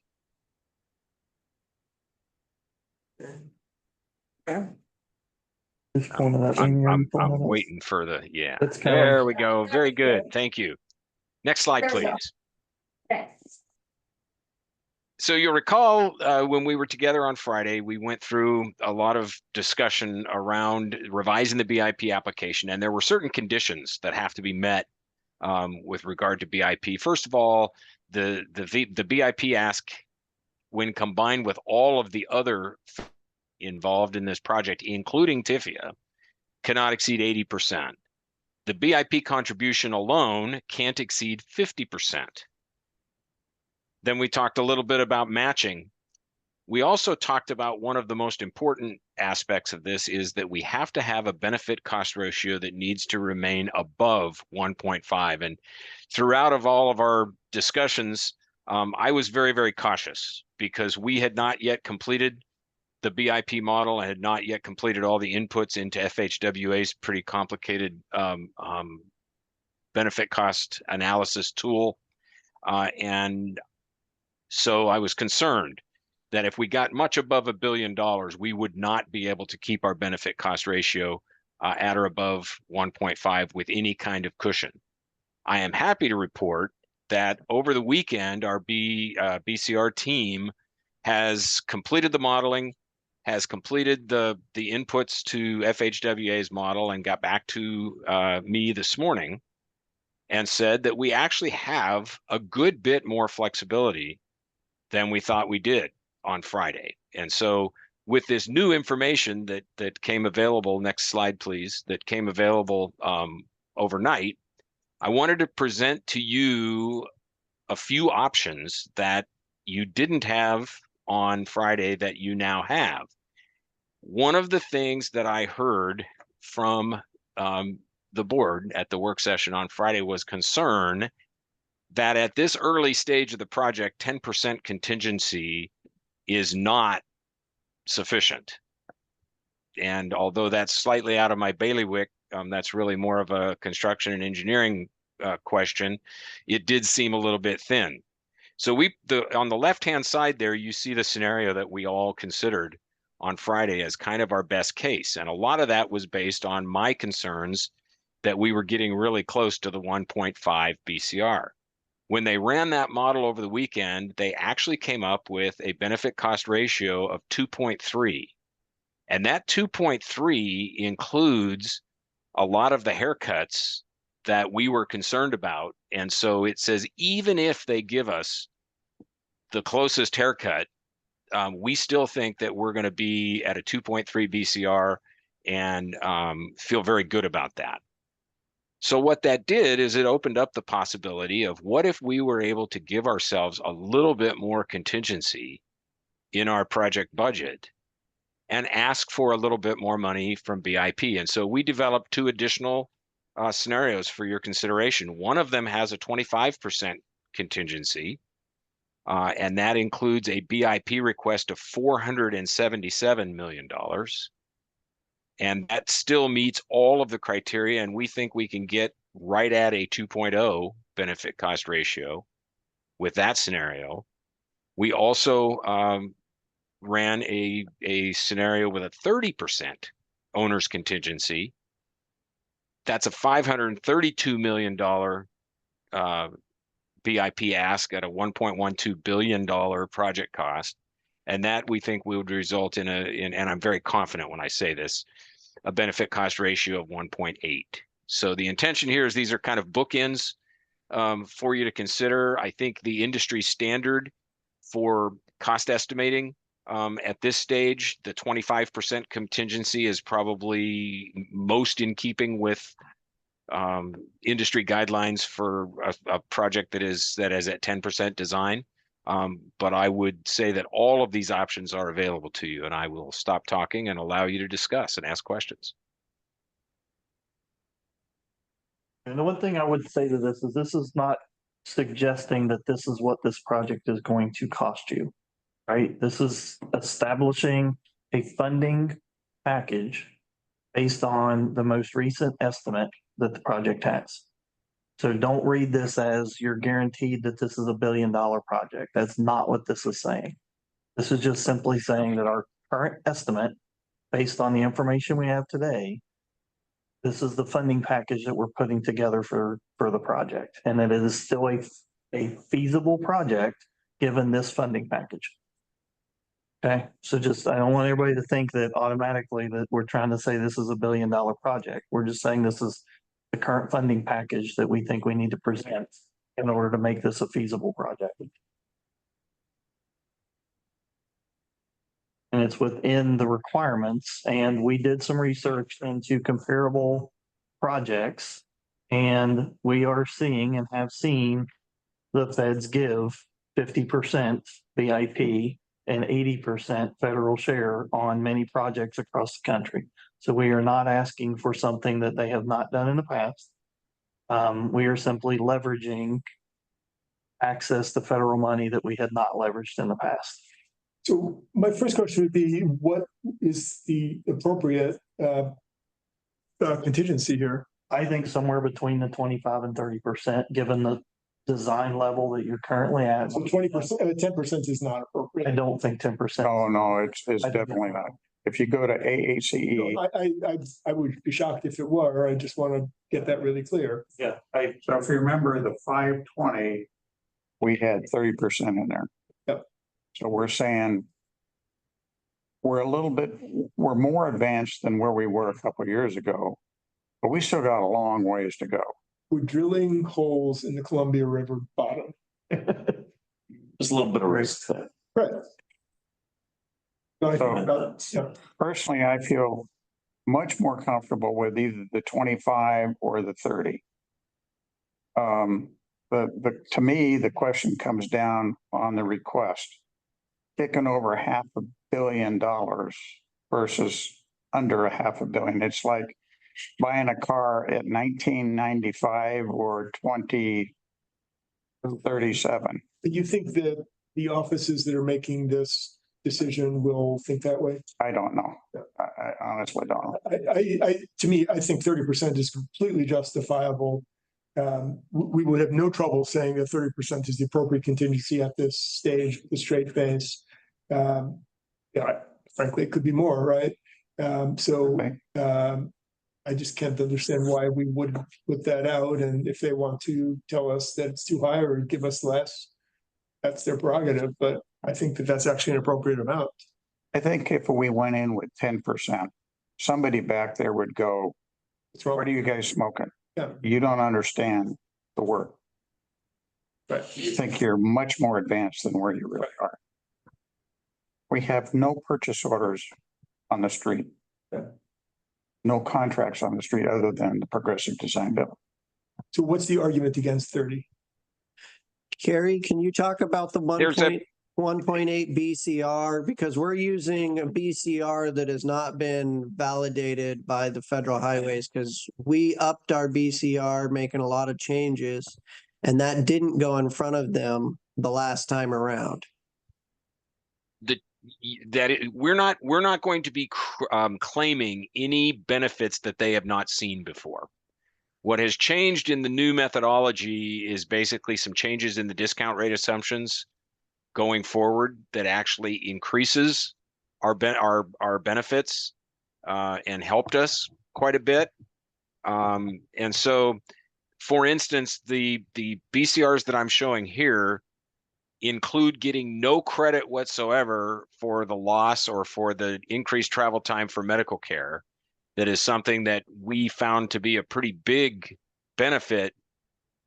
Just point that I'm wing. waiting for the, yeah, That's kind there of- we go. Very good. Thank you. Next slide, There we go. please. Okay. So you'll recall when we were together on Friday, we went through a lot of discussion around revising the BIP application, and there were certain conditions that have to be met with regard to BIP. First of all, the BIP ask, when combined with all of the other involved in this project, including TIFIA, cannot exceed 80%. The BIP contribution alone can't exceed 50%. Then we talked a little bit about matching. We also talked about one of the most important aspects of this is that we have to have a benefit cost ratio that needs to remain above 1.5. And throughout of all of our discussions, I was very, very cautious because we had not yet completed the BIP model and had not yet completed all the inputs into FHWA's pretty complicated benefit cost analysis tool. And so I was concerned that if we got much above $1 billion, we would not be able to keep our benefit cost ratio at or above 1.5 with any kind of cushion. I am happy to report that over the weekend, our BCR team has completed the modeling, has completed the inputs to FHWA's model, and got back to me this morning and said that we actually have a good bit more flexibility than we thought we did on Friday. And so with this new information that came available, next slide, please, that came available overnight, I wanted to present to you a few options that you didn't have on Friday that you now have. One of the things that I heard from the board at the work session on Friday was concern that at this early stage of the project, 10% contingency is not sufficient. And although that's slightly out of my bailiwick, that's really more of a construction and engineering question. It did seem a little bit thin. So on the left-hand side there, you see the scenario that we all considered on Friday as kind of our best case. And a lot of that was based on my concerns that we were getting really close to the 1.5 BCR. When they ran that model over the weekend, they actually came up with a benefit cost ratio of 2.3. And that 2.3 includes a lot of the haircuts that we were concerned about. And so it says, even if they give us the closest haircut, we still think that we're going to be at a 2.3 BCR and feel very good about that. So what that did is it opened up the possibility of what if we were able to give ourselves a little bit more contingency in our project budget and ask for a little bit more money from BIP. And so we developed two additional scenarios for your consideration. One of them has a 25% contingency, and that includes a BIP request of $477 million. And that still meets all of the criteria, and we think we can get right at a 2.0 benefit cost ratio with that scenario. We also ran a scenario with a 30% owner's contingency. That's a $532 million BIP ask at a $1.12 billion project cost. And that we think would result in and I'm very confident when I say this, a benefit cost ratio of 1.8. So the intention here is these are kind of bookends for you to consider. I think the industry standard for cost estimating at this stage, the 25% contingency is probably most in keeping with industry guidelines for a project that is at 10% design. But I would say that all of these options are available to you, and I will stop talking and allow you to discuss and ask questions. And the one thing I would say to this is not suggesting that this is what this project is going to cost you, right? This is establishing a funding package based on the most recent estimate that the project has. So don't read this as you're guaranteed that this is $1 billion project. That's not what this is saying. This is just simply saying that our current estimate, based on the information we have today, this is the funding package that we're putting together for the project. And that it is still a feasible project given this funding package. Okay, so I don't want everybody to think that automatically that we're trying to say this is $1 billion project. We're just saying this is the current funding package that we think we need to present in order to make this a feasible project. And it's within the requirements, and we did some research into comparable projects, and we are seeing and have seen the feds give 50% BIP an 80% federal share on many projects across the country. So we are not asking for something that they have not done in the past. We are simply leveraging access to federal money that we had not leveraged in the past. So my first question would be, what is the appropriate contingency here? I think somewhere between the 25 and 30%, given the design level that you're currently at. So 20%, 10% is not appropriate. I don't think 10%. Oh, no, it's I think definitely not. If you go to AACE, I would be shocked if it were. I just want to get that really clear. Yeah. so if you remember the 520, we had 30% in there. Yep. So we're saying we're more advanced than where we were a couple of years ago, but we still got a long ways to go. We're drilling holes in the Columbia River bottom. There's a little bit of risk there. Right. So, personally, I feel much more comfortable with either the 25 or the 30. To me, the question comes down on the request. Kicking over $500 million versus under $500 million. It's like buying a car at 1995 or 2037. Do you think that the offices that are making this decision will think that way? I don't know. I honestly don't know. To me, I think 30% is completely justifiable. We would have no trouble saying that 30% is the appropriate contingency at this stage, the straight face. Frankly, it could be more, right? I just can't understand why we wouldn't put that out. And if they want to tell us that it's too high or give us less, that's their prerogative. But I think that that's actually an appropriate amount. I think if we went in with 10%, somebody back there would go, "What are you guys smoking? Yeah. You don't understand the work. Right. You think you're much more advanced than where you really are." We have no purchase orders on the street. Yeah. No contracts on the street other than the progressive design bill. So what's the argument against 30? Carrie, can you talk about the There's a- 1.8 BCR? Because we're using a BCR that has not been validated by the federal highways, because we upped our BCR, making a lot of changes, and that didn't go in front of them the last time around. We're not going to be claiming any benefits that they have not seen before. What has changed in the new methodology is basically some changes in the discount rate assumptions going forward that actually increases our benefits and helped us quite a bit. And so, for instance, the BCRs that I'm showing here include getting no credit whatsoever for the loss or for the increased travel time for medical care. That is something that we found to be a pretty big benefit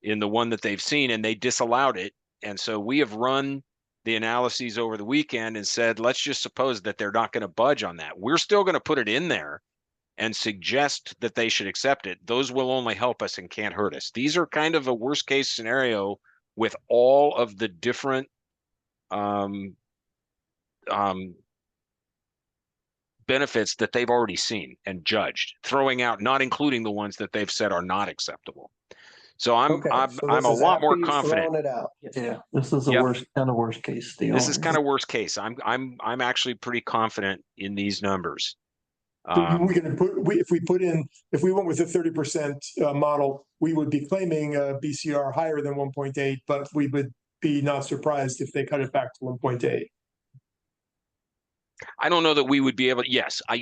in the one that they've seen, and they disallowed it. And so we have run the analyses over the weekend and said, let's just suppose that they're not going to budge on that. We're still going to put it in there and suggest that they should accept it. Those will only help us and can't hurt us. These are kind of a worst case scenario with all of the different benefits that they've already seen and judged, throwing out, not including the ones that they've said are not acceptable. So I'm a lot more confident. Yeah, this is the worst case deal. This is kind of worst case. I'm actually pretty confident in these numbers. If we went with a 30% model, we would be claiming a BCR higher than 1.8, but we would be not surprised if they cut it back to 1.8. I don't know that we would be able. Yes, I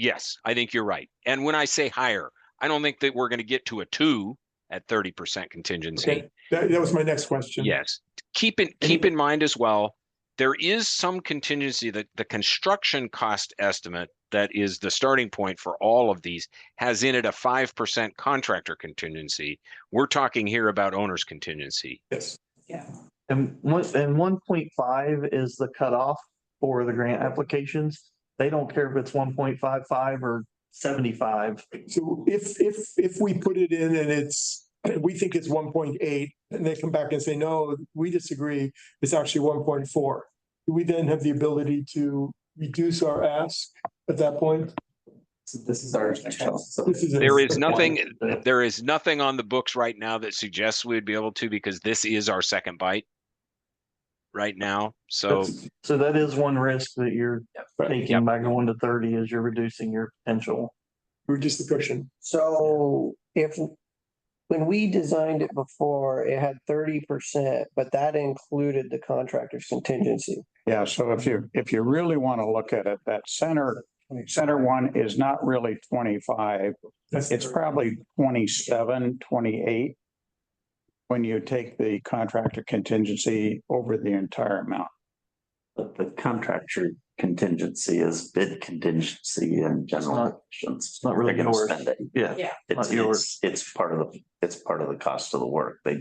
think you're right. And when I say higher, I don't think that we're going to get to a 2 at 30% contingency. Okay. That was my next question. Yes. Keep in mind as well, there is some contingency that the construction cost estimate that is the starting point for all of these has in it a 5% contractor contingency. We're talking here about owner's contingency. Yes. Yeah. And 1.5 is the cutoff for the grant applications. They don't care if it's 1.55 or 75. So if we put it in and we think it's 1.8, and they come back and say, no, we disagree, it's actually 1.4. do we then have the ability to reduce our ask at that point? So this is our chance. So This is There a- is nothing on the books right now that suggests we'd be able to, because this is our second bite right now. So So that is one risk that you're taking Yep. by going to 30 is you're reducing your potential. Reduce the cushion. So when we designed it before, it had 30%, but that included the contractor's contingency. Yeah, so if you really want to look at it, that center one is not really 25. It's probably 27, 28. When you take the contractor contingency over the entire amount. But the contractor contingency is bid contingency and general. It's not really They're gonna yours. spend it. Yeah. It's Not yours. it's part of the cost of the work. They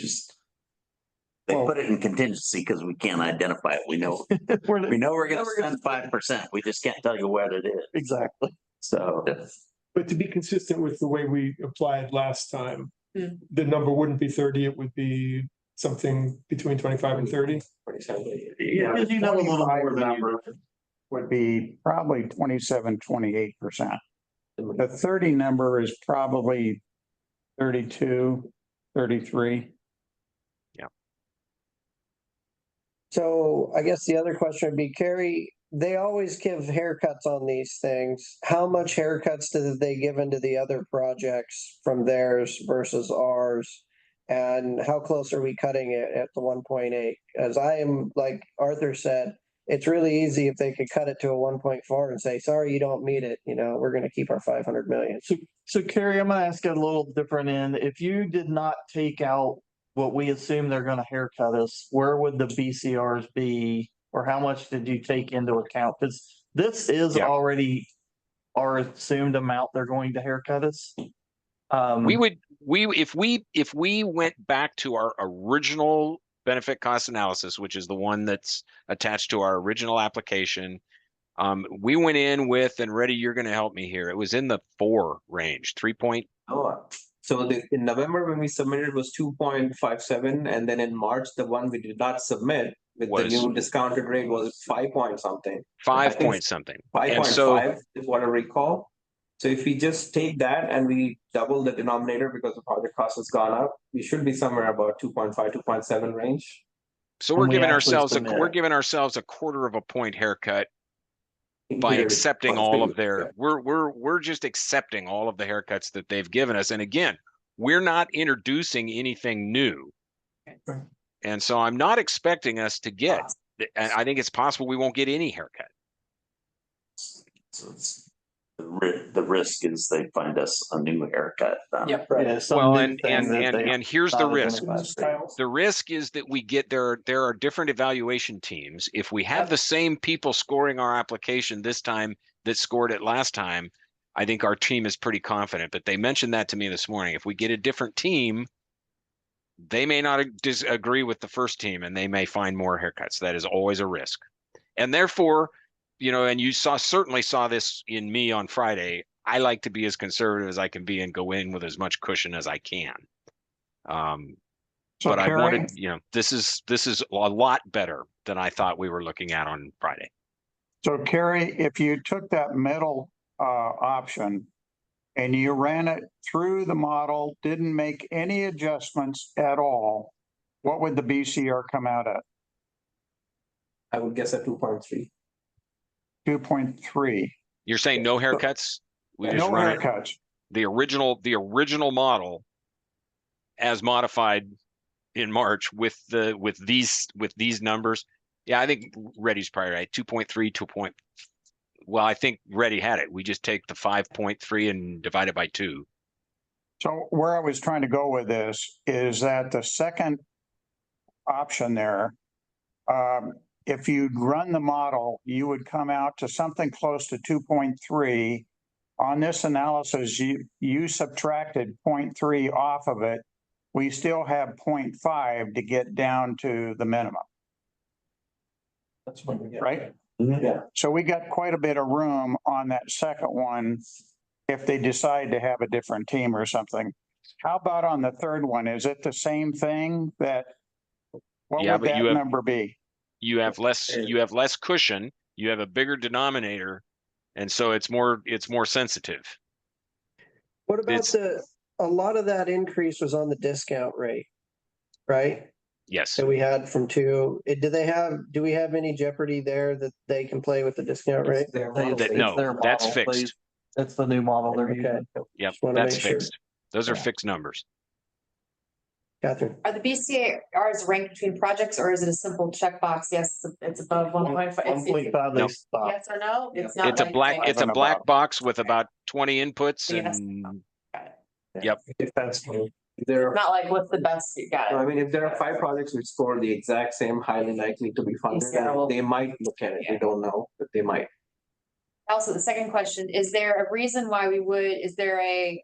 put it in contingency because we can't identify it. We know we're gonna spend 5%. We just can't tell you what it is. Exactly. So But to be consistent with the way we applied last time, the number wouldn't be 30, it would be something between 25 and 30. Yeah, because you know a little more than you. Would be probably 27, 28%. The 30 number is probably 32, 33. So I guess the other question would be, Carrie, they always give haircuts on these things. How much haircuts did they give into the other projects from theirs versus ours? And how close are we cutting it at the 1.8? As I am, like Arthur said, it's really easy if they could cut it to a 1.4 and say, sorry, you don't meet it. You know, we're going to keep our 500 million. So Carrie, I'm gonna ask it a little different end. If you did not take out what we assume they're gonna haircut us, where would the BCRs be? Or how much did you take into account? Because this is already our assumed amount they're going to haircut us. if we went back to our original benefit cost analysis, which is the one that's attached to our original application, we went in with, and Reddy, you're going to help me here. It was in the 4 range, 3 point. So in November, when we submitted, it was 2.57, and then in March, the one we did not submit with the new discounted rate was 5 point something. 5 point something. 5.5 is what I recall. So if we just take that and we double the denominator because the project cost has gone up, we should be somewhere about 2.5, 2.7 range. So we're giving ourselves a quarter of a point haircut by accepting all of their, we're just accepting all of the haircuts that they've given us. And again, we're not introducing anything new. And so I'm not expecting us to get, and I think it's possible we won't get any haircut. So the risk is they find us a new haircut. Well, and here's the risk. The risk is that we get there are different evaluation teams. If we have the same people scoring our application this time that scored it last time, I think our team is pretty confident. But they mentioned that to me this morning. If we get a different team, they may not disagree with the first team and they may find more haircuts. That is always a risk. And therefore, you know, and you certainly saw this in me on Friday. I like to be as conservative as I can be and go in with as much cushion as I can. But I wanted, you know, this is a lot better than I thought we were looking at on Friday. So Carrie, if you took that middle option and you ran it through the model, didn't make any adjustments at all, what would the BCR come out at? I would guess at 2.3. 2.3. You're saying no haircuts? We just No run haircuts. The original model as modified in March with these numbers. Yeah, I think Reddy's probably right. 2.3, well, I think Reddy had it. We just take the 5.3 and divide it by 2. So where I was trying to go with this is that the second option there, if you'd run the model, you would come out to something close to 2.3. On this analysis, you subtracted 0.3 off of it. We still have 0.5 to get down to the minimum. That's what we get. Right? Yeah. So we got quite a bit of room on that second one if they decide to have a different team or something. How about on the third one? Is it the same thing? What would that number be? you have less cushion, you have a bigger denominator, and so it's more sensitive. What about It's- a lot of that increase was on the discount rate, right? Yes. That we had from two. Do we have any jeopardy there that they can play with the discount rate? That's fixed. That's the new model they're Okay. using. Yep, Just wanna that's make sure. fixed. Those are fixed numbers. Catherine? Are the BCRs ranked between projects or is it a simple checkbox? Yes, it's above 1.5. 1.5, they stop. Yes or no? It's not It's a like black, saying- it's a black box with about 20 inputs Yes. and, Got it. yep. Depends. It's not like what's the best you got. I mean, if there are 5 projects which score the exact same, highly likely to be funded, Yeah, well- they might look at it. We don't know, but they might. Also, the second question, is there a reason why is there a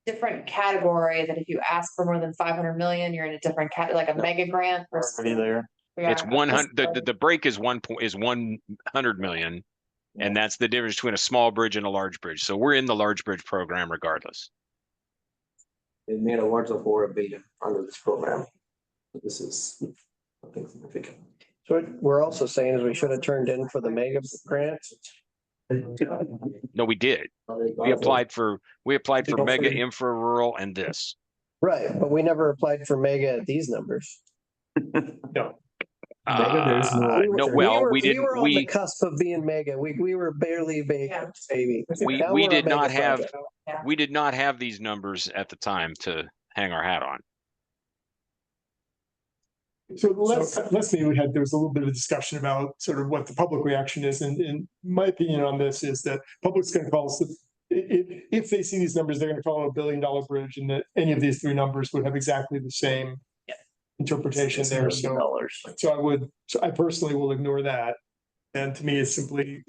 different category that if you ask for more than 500 million, you're in a different like a mega grant? Already there. It's 100, the break is 100 million. And that's the difference between a small bridge and a large bridge. So we're in the large bridge program regardless. They made awards of over $1 billion under this program. This is something significant. So what we're also saying is we should have turned in for the mega grant. No, we did. We applied for mega infra rural and this. Right, but we never applied for mega at these numbers. No. No, well, we didn't, We were on the cusp of being mega. We were barely mega, baby. Now we we're a did not mega have, project. we did not have these numbers at the time to hang our hat on. So let's we had, there was a little bit of a discussion about sort of what the public reaction is, and my opinion on this is that public's gonna call us, if they see these numbers, they're gonna call it $1 billion bridge, and that any of these 3 numbers would have exactly the same interpretation there, so I personally will ignore that. And to me, it's simply,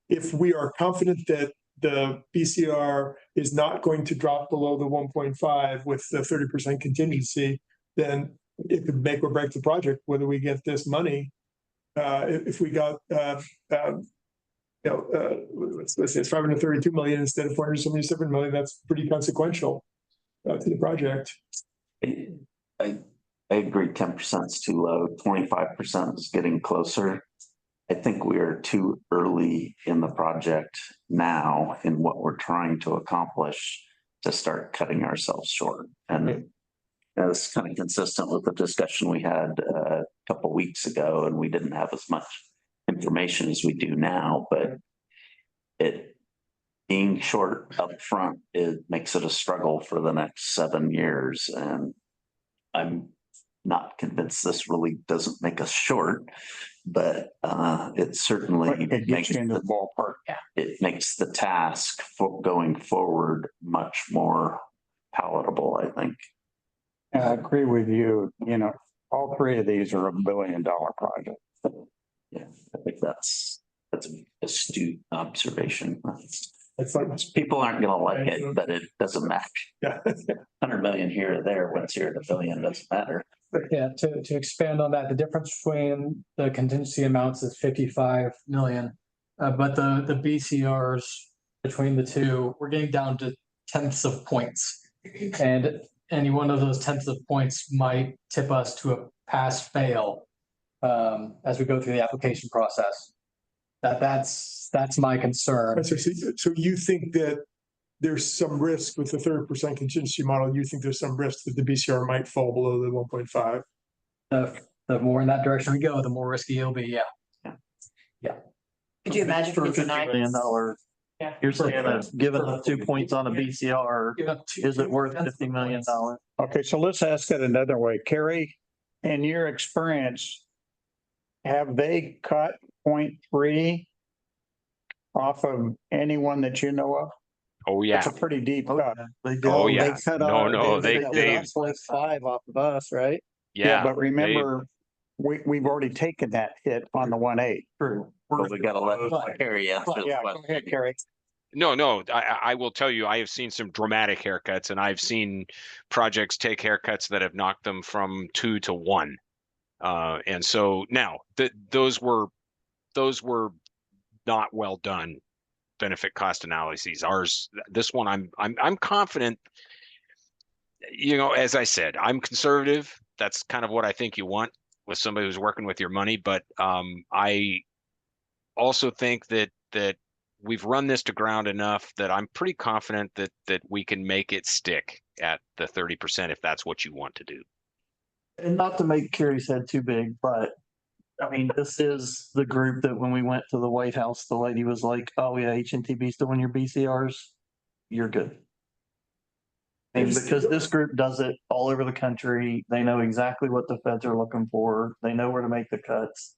if we are confident that the BCR is not going to drop below the 1.5 with the 30% contingency, then it could make or break the project, whether we get this money. If we got, let's say it's 532 million instead of 477 million, that's pretty consequential to the project. I agree 10% is too low, 25% is getting closer. I think we are too early in the project now in what we're trying to accomplish to start cutting ourselves short. And that's kind of consistent with the discussion we had a couple weeks ago, and we didn't have as much information as we do now, but being short up front, it makes it a struggle for the next 7 years. And I'm not convinced this really doesn't make us short, but it certainly makes you into the ballpark. It makes the task for going forward much more palatable, I think. I agree with you. You know, all 3 of these are $1 billion projects. Yeah, I think that's an astute observation. It's like People aren't gonna like it, but it doesn't matter. Yeah. 100 million here or there, what's here at $1 billion doesn't matter. Yeah, to expand on that, the difference between the contingency amounts is 55 million. But the BCRs between the two, we're getting down to tenths of points. And any one of those tenths of points might tip us to a pass fail as we go through the application process. That's my concern. So you think that there's some risk with the 30% contingency model, you think there's some risk that the BCR might fall below the 1.5? The more in that direction we go, the more risky it'll be, yeah. Could you imagine For if it's a $50 million, Yeah. you're saying that given the 2 points on a BCR, is it worth $50 million? Okay, so let's ask it another way. Carrie, in your experience, have they cut 0.3 off of anyone that you know of? Oh, yeah. That's a pretty deep cut. Oh, yeah. They cut No, off. no, they they- 1.5 off of us, right? Yeah. But remember, we've already taken that hit on the 1.8. True. But we gotta let Carrie answer the Yeah, go question. ahead, Carrie. No, I will tell you, I have seen some dramatic haircuts, and I've seen projects take haircuts that have knocked them from 2 to 1. And so now those were not well done benefit cost analyses. This one, I'm confident. You know, as I said, I'm conservative. that's kind of what I think you want with somebody who's working with your money. But I also think that we've run this to ground enough that I'm pretty confident that we can make it stick at the 30% if that's what you want to do. And not to make Carrie's head too big, but I mean, this is the group that when we went to the White House, the lady was like, oh yeah, HNTB's doing your BCRs. You're good. And because this group does it all over the country, they know exactly what the feds are looking for. They know where to make the cuts.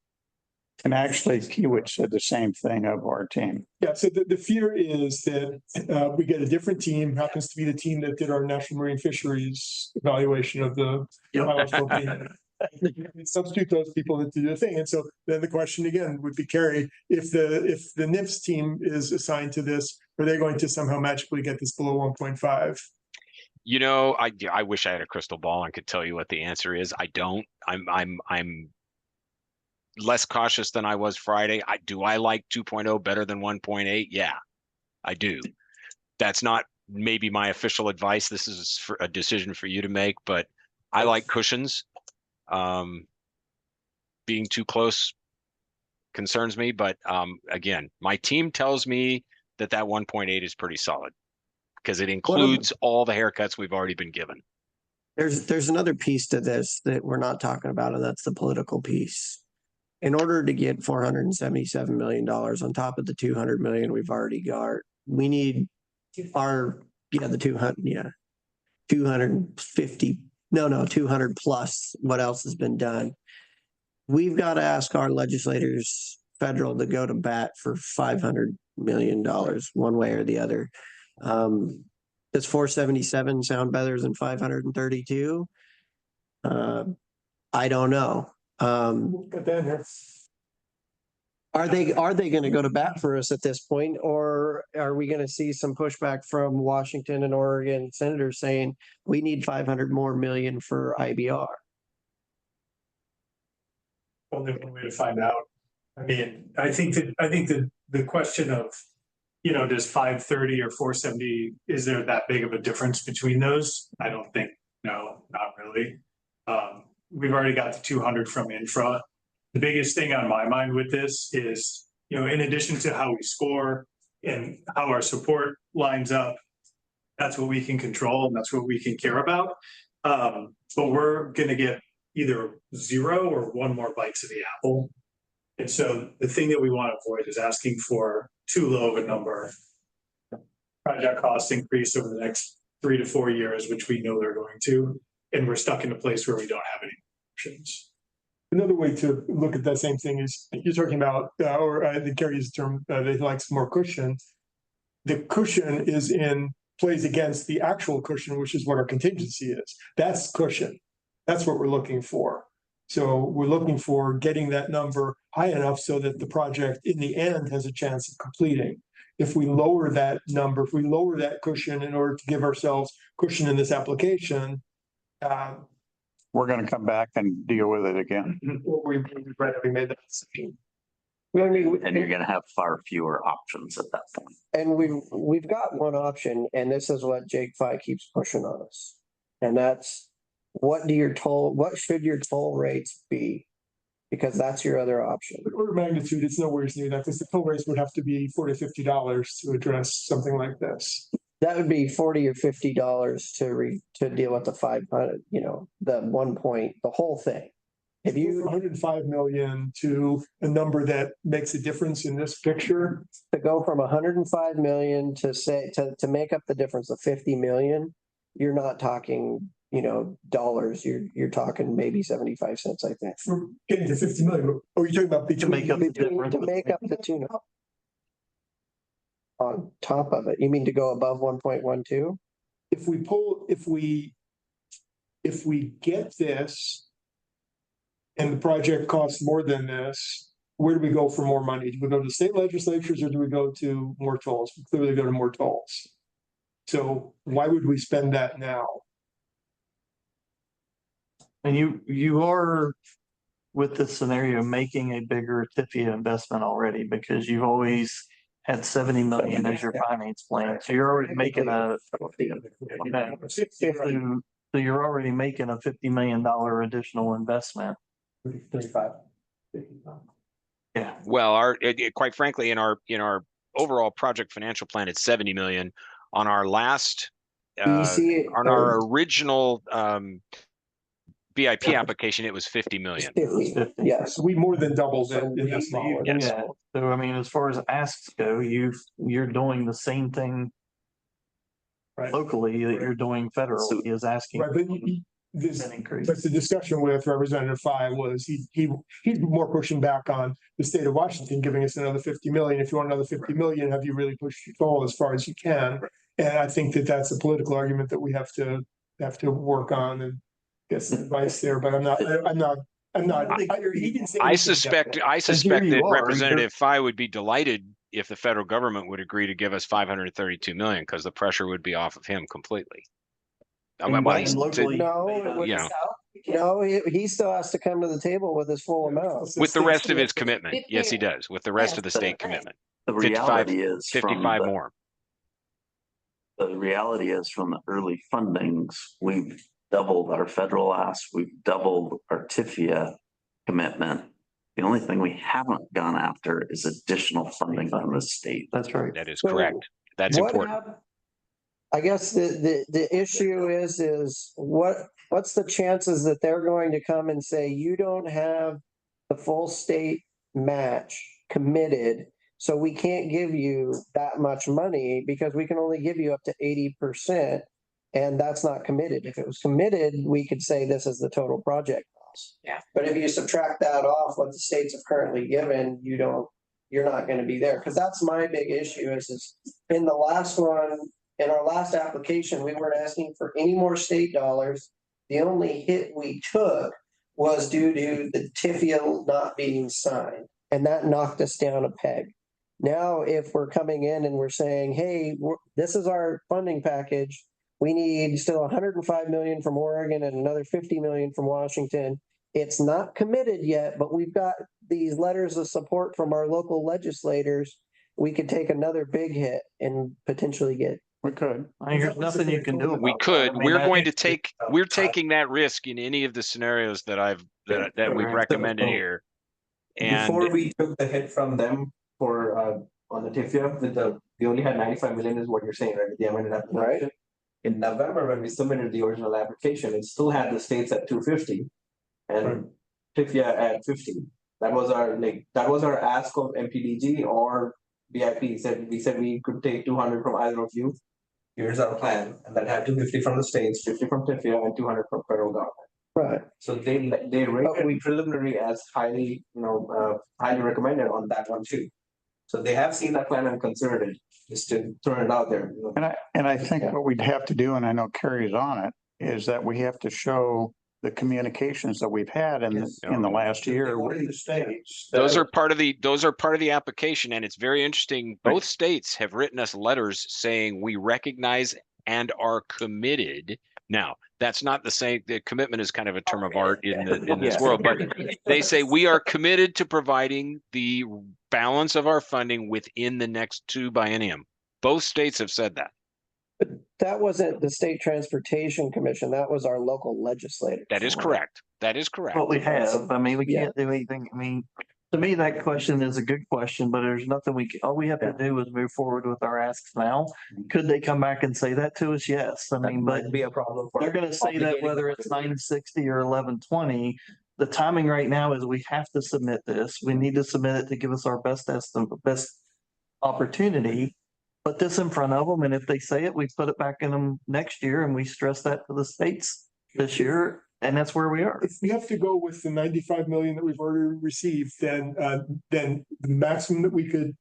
And actually, Kiewit said the same thing of our team. Yeah, so the fear is that we get a different team, happens to be the team that did our National Marine Fisheries evaluation of the biological opinion. Substitute those people that do the thing. And so then the question again would be, Carrie, if the NIFS team is assigned to this, are they going to somehow magically get this below 1.5? You know, I wish I had a crystal ball and could tell you what the answer is. I don't. I'm less cautious than I was Friday. I like 2.0 better than 1.8? Yeah, I do. That's not maybe my official advice. This is for a decision for you to make, but I like cushions. Being too close concerns me, but again, my team tells me that 1.8 is pretty solid because it includes all the haircuts we've already been given. There's another piece to this that we're not talking about, and that's the political piece. In order to get $477 million on top of the 200 million we've already got, we need the 200 plus what else has been done. We've got to ask our legislators federal to go to bat for $500 million one way or the other. Does 477 sound better than 532? I don't know. Are they going to go to bat for us at this point, or are we going to see some pushback from Washington and Oregon senators saying we need 500 more million for IBR? Only one way to find out. I mean, I think that the question of, does 530 or 470, is there that big of a difference between those? I don't think, no, not really. We've already got the 200 from infra. The biggest thing on my mind with this is, in addition to how we score and how our support lines up, that's what we can control and that's what we can care about. But we're going to get either 0 or 1 more bites of the apple. And so the thing that we want to avoid is asking for too low of a number. Project costs increase over the next 3 to 4 years, which we know they're going to, and we're stuck in a place where we don't have any options. Another way to look at that same thing is you're talking about, or I think Carrie's term, they like some more cushion. The cushion plays against the actual cushion, which is what our contingency is. That's cushion. That's what we're looking for. So we're looking for getting that number high enough so that the project in the end has a chance of completing. If we lower that number, if we lower that cushion in order to give ourselves cushion in this application, we're going to come back and deal with it again. We made that decision. And you're going to have far fewer options at that point. And we've got one option, and this is what Jake Fi keeps pushing on us. And that's what should your toll rates be? Because that's your other option. The order of magnitude, it's nowhere near that, because the toll rates would have to be $40 to $50 to address something like this. That would be $40 or $50 to deal with the 500, the whole thing. If you 105 million to a number that makes a difference in this picture, to go from 105 million to make up the difference of 50 million, you're not talking, dollars. You're talking maybe 75 cents, I think. For getting to 50 million. Oh, you're talking about to make up the tune up. On top of it, you mean to go above 1.12? If we get this and the project costs more than this, where do we go for more money? Do we go to state legislatures or do we go to more tolls? We clearly go to more tolls. So why would we spend that now? And you are, with this scenario, making a bigger TIFIA investment already, because you've always had 70 million as your finance plan. So you're already making So you're already making a $50 million additional investment. 35. Yeah. Well, quite frankly, in our overall project financial plan, it's 70 million. On our last, on our original BIP application, it was 50 million. 50. Yes, We more than doubled it So in this we- model. Yes. Yeah. So I mean, as far as asks go, you're doing the same thing Right. locally that you're doing federally is asking. Right, but this, but the discussion with Representative Phi was he's more pushing back on the state of Washington giving us another 50 million. If you want another 50 million, have you really pushed your goal as far as you can? And I think that that's a political argument that we have to work on and get some advice there. But I'm not. He didn't say I anything suspect definite. that Representative Phi would be delighted if the federal government would agree to give us 532 million, because the pressure would be off of him completely. No, he still has to come to the table with his full amount. With the rest of his commitment. Yes, he does. With the rest of the state commitment. The reality is 55 more. The reality is from the early fundings, we've doubled our federal ask, we've doubled our TIFIA commitment. The only thing we haven't gone after is additional funding from the state. That's right. That is correct. That's important. I guess the issue is what's the chances that they're going to come and say, you don't have the full state match committed, so we can't give you that much money because we can only give you up to 80%, and that's not committed. If it was committed, we could say this is the total project cost. Yeah. But if you subtract that off what the states have currently given, you're not going to be there. Because that's my big issue is in the last one, in our last application, we weren't asking for any more state dollars. The only hit we took was due to the TIFIA not being signed, and that knocked us down a peg. Now, if we're coming in and we're saying, hey, this is our funding package, we need still 105 million from Oregon and another 50 million from Washington. It's not committed yet, but we've got these letters of support from our local legislators. We could take another big hit and potentially get. We could. I mean, there's nothing you can do about We could. that. I mean, We're taking that risk in any of the scenarios that we've recommended here. And before we took the hit from them for on the TIFIA, we only had 95 million is what you're saying, right? The amended application. Right. In November, when we submitted the original application, it still had the states at 250 and TIFIA at 50. That was our ask of MPDG or BIP. We said we could take 200 from either of you. Here's our plan, and that had 250 from the states, 50 from TIFIA, and 200 from federal government. Right. So they rated preliminary as highly recommended on that one too. So they have seen that plan and considered it, just to throw it out there. And I think what we'd have to do, and I know Carrie's on it, is that we have to show the communications that we've had in the last year. Those are part of the application, and it's very interesting. Both states have written us letters saying we recognize and are committed. Now, that's not the same. The commitment is kind of a term of art in this world, but they say we are committed to providing the balance of our funding within the next 2 biennium. Both states have said that. That wasn't the State Transportation Commission. That was our local legislator. That is correct. That is correct. What we have. I mean, we can't do anything. I mean, to me, that question is a good question, but there's nothing all we have to do is move forward with our asks now. Could they come back and say that to us? Yes. I mean, but be a problem. They're going to say that whether it's 960 or 1120, the timing right now is we have to submit this. We need to submit it to give us our best estimate, best opportunity. Put this in front of them, and if they say it, we put it back in them next year, and we stress that to the states this year, and that's where we are. If we have to go with the 95 million that we've already received, then the maximum that we could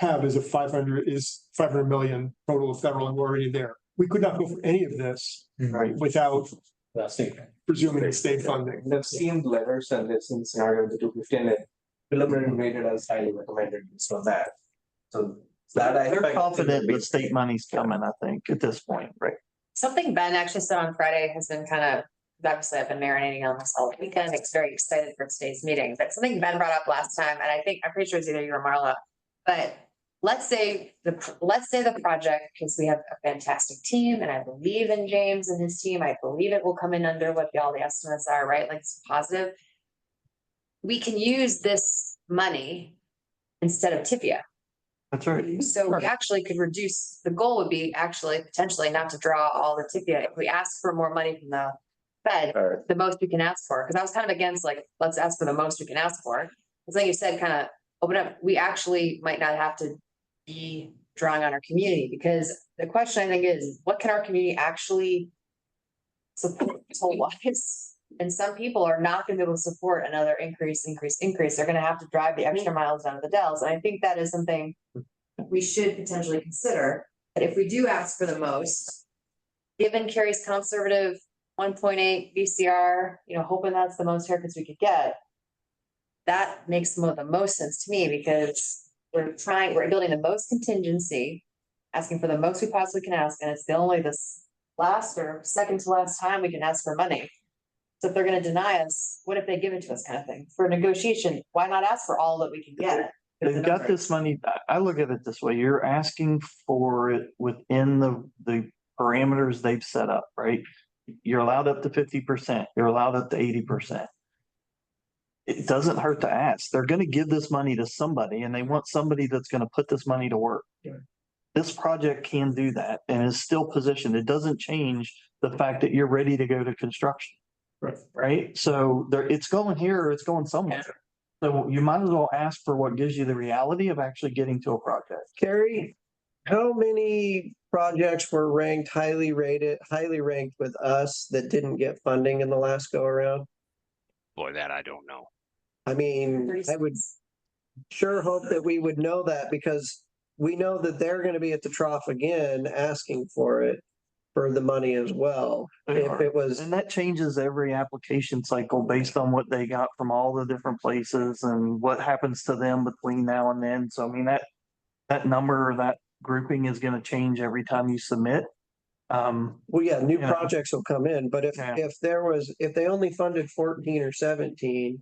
have is 500 million total of federal, and we're already there. We could not go for any of this without presuming state funding. They've seen letters and they've seen scenario of the 250 and preliminary rated as highly recommended based on that. So they're confident the state money's coming, I think, at this point, right? Something Ben actually said on Friday has been obviously I've been marinating on this all weekend. It's very excited for today's meeting, but something Ben brought up last time, and I'm pretty sure it's either you or Marla, but let's say the project, because we have a fantastic team and I believe in James and his team, I believe it will come in under what all the estimates are, right? Like it's positive. We can use this money instead of TIFIA. That's right. So we actually could reduce, the goal would be actually potentially not to draw all the TIFIA. If we ask for more money from the Fed, the most we can ask for, because I was kind of against like, let's ask for the most we can ask for. It's like you said, kind of open up, we actually might not have to be drawing on our community, because the question I think is, what can our community actually support toll-wise? And some people are not gonna be able to support another increase. They're gonna have to drive the extra miles down to the Dells. And I think that is something we should potentially consider, that if we do ask for the most, given Carrie's conservative 1.8 BCR, hoping that's the most haircuts we could get, that makes the most sense to me, because we're building the most contingency, asking for the most we possibly can ask, and it's this last or second to last time we can ask for money. So if they're gonna deny us, what if they give it to us, kind of thing? For negotiation, why not ask for all that we can get? They've got this money. I look at it this way. You're asking for it within the parameters they've set up, right? You're allowed up to 50%. You're allowed up to 80%. It doesn't hurt to ask. They're going to give this money to somebody, and they want somebody that's going to put this money to work. Yeah. This project can do that and is still positioned. It doesn't change the fact that you're ready to go to construction. Right. So it's going here or it's going somewhere. So you might as well ask for what gives you the reality of actually getting to a project. Carrie, how many projects were ranked highly ranked with us that didn't get funding in the last go around? Boy, that I don't know. I mean, I would sure hope that we would know that, because we know that they're going to be at the trough again asking for it, for the money as well. If it was, and that changes every application cycle based on what they got from all the different places and what happens to them between now and then. So I mean, that number or that grouping is going to change every time you submit. Well, yeah, new projects will come in, but if they only funded 14 or 17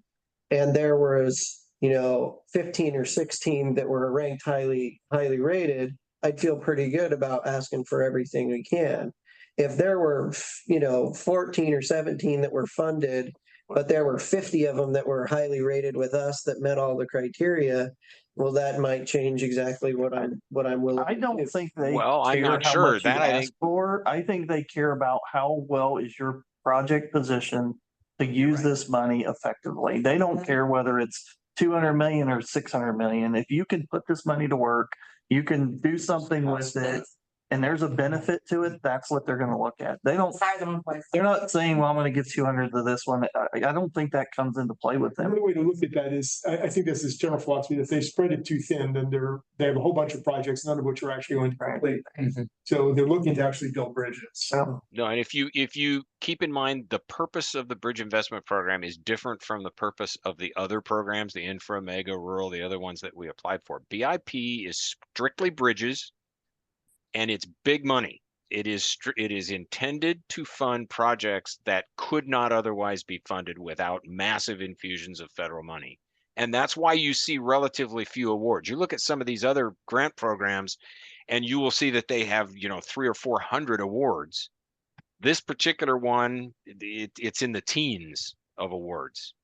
and there was, 15 or 16 that were ranked highly rated, I'd feel pretty good about asking for everything we can. If there were, 14 or 17 that were funded, but there were 50 of them that were highly rated with us that met all the criteria, well, that might change exactly what I'm willing. I don't think they I'm care not how sure. much you ask for. I think they care about how well is your project positioned to use this money effectively. They don't care whether it's 200 million or 600 million. If you can put this money to work, you can do something with it, and there's a benefit to it, that's what they're going to look at. They're not saying, well, I'm going to give 200 to this one. I don't think that comes into play with them. Another way to look at that is, I think this is general philosophy, if they spread it too thin, then they have a whole bunch of projects, none of which are actually going to complete. So they're looking to actually build bridges. No, and if you keep in mind, the purpose of the bridge investment program is different from the purpose of the other programs, the infra, mega, rural, the other ones that we applied for. BIP is strictly bridges, and it's big money. It is intended to fund projects that could not otherwise be funded without massive infusions of federal money. And that's why you see relatively few awards. You look at some of these other grant programs and you will see that they have, 300 or 400 awards. This particular one, it's in the teens of awards.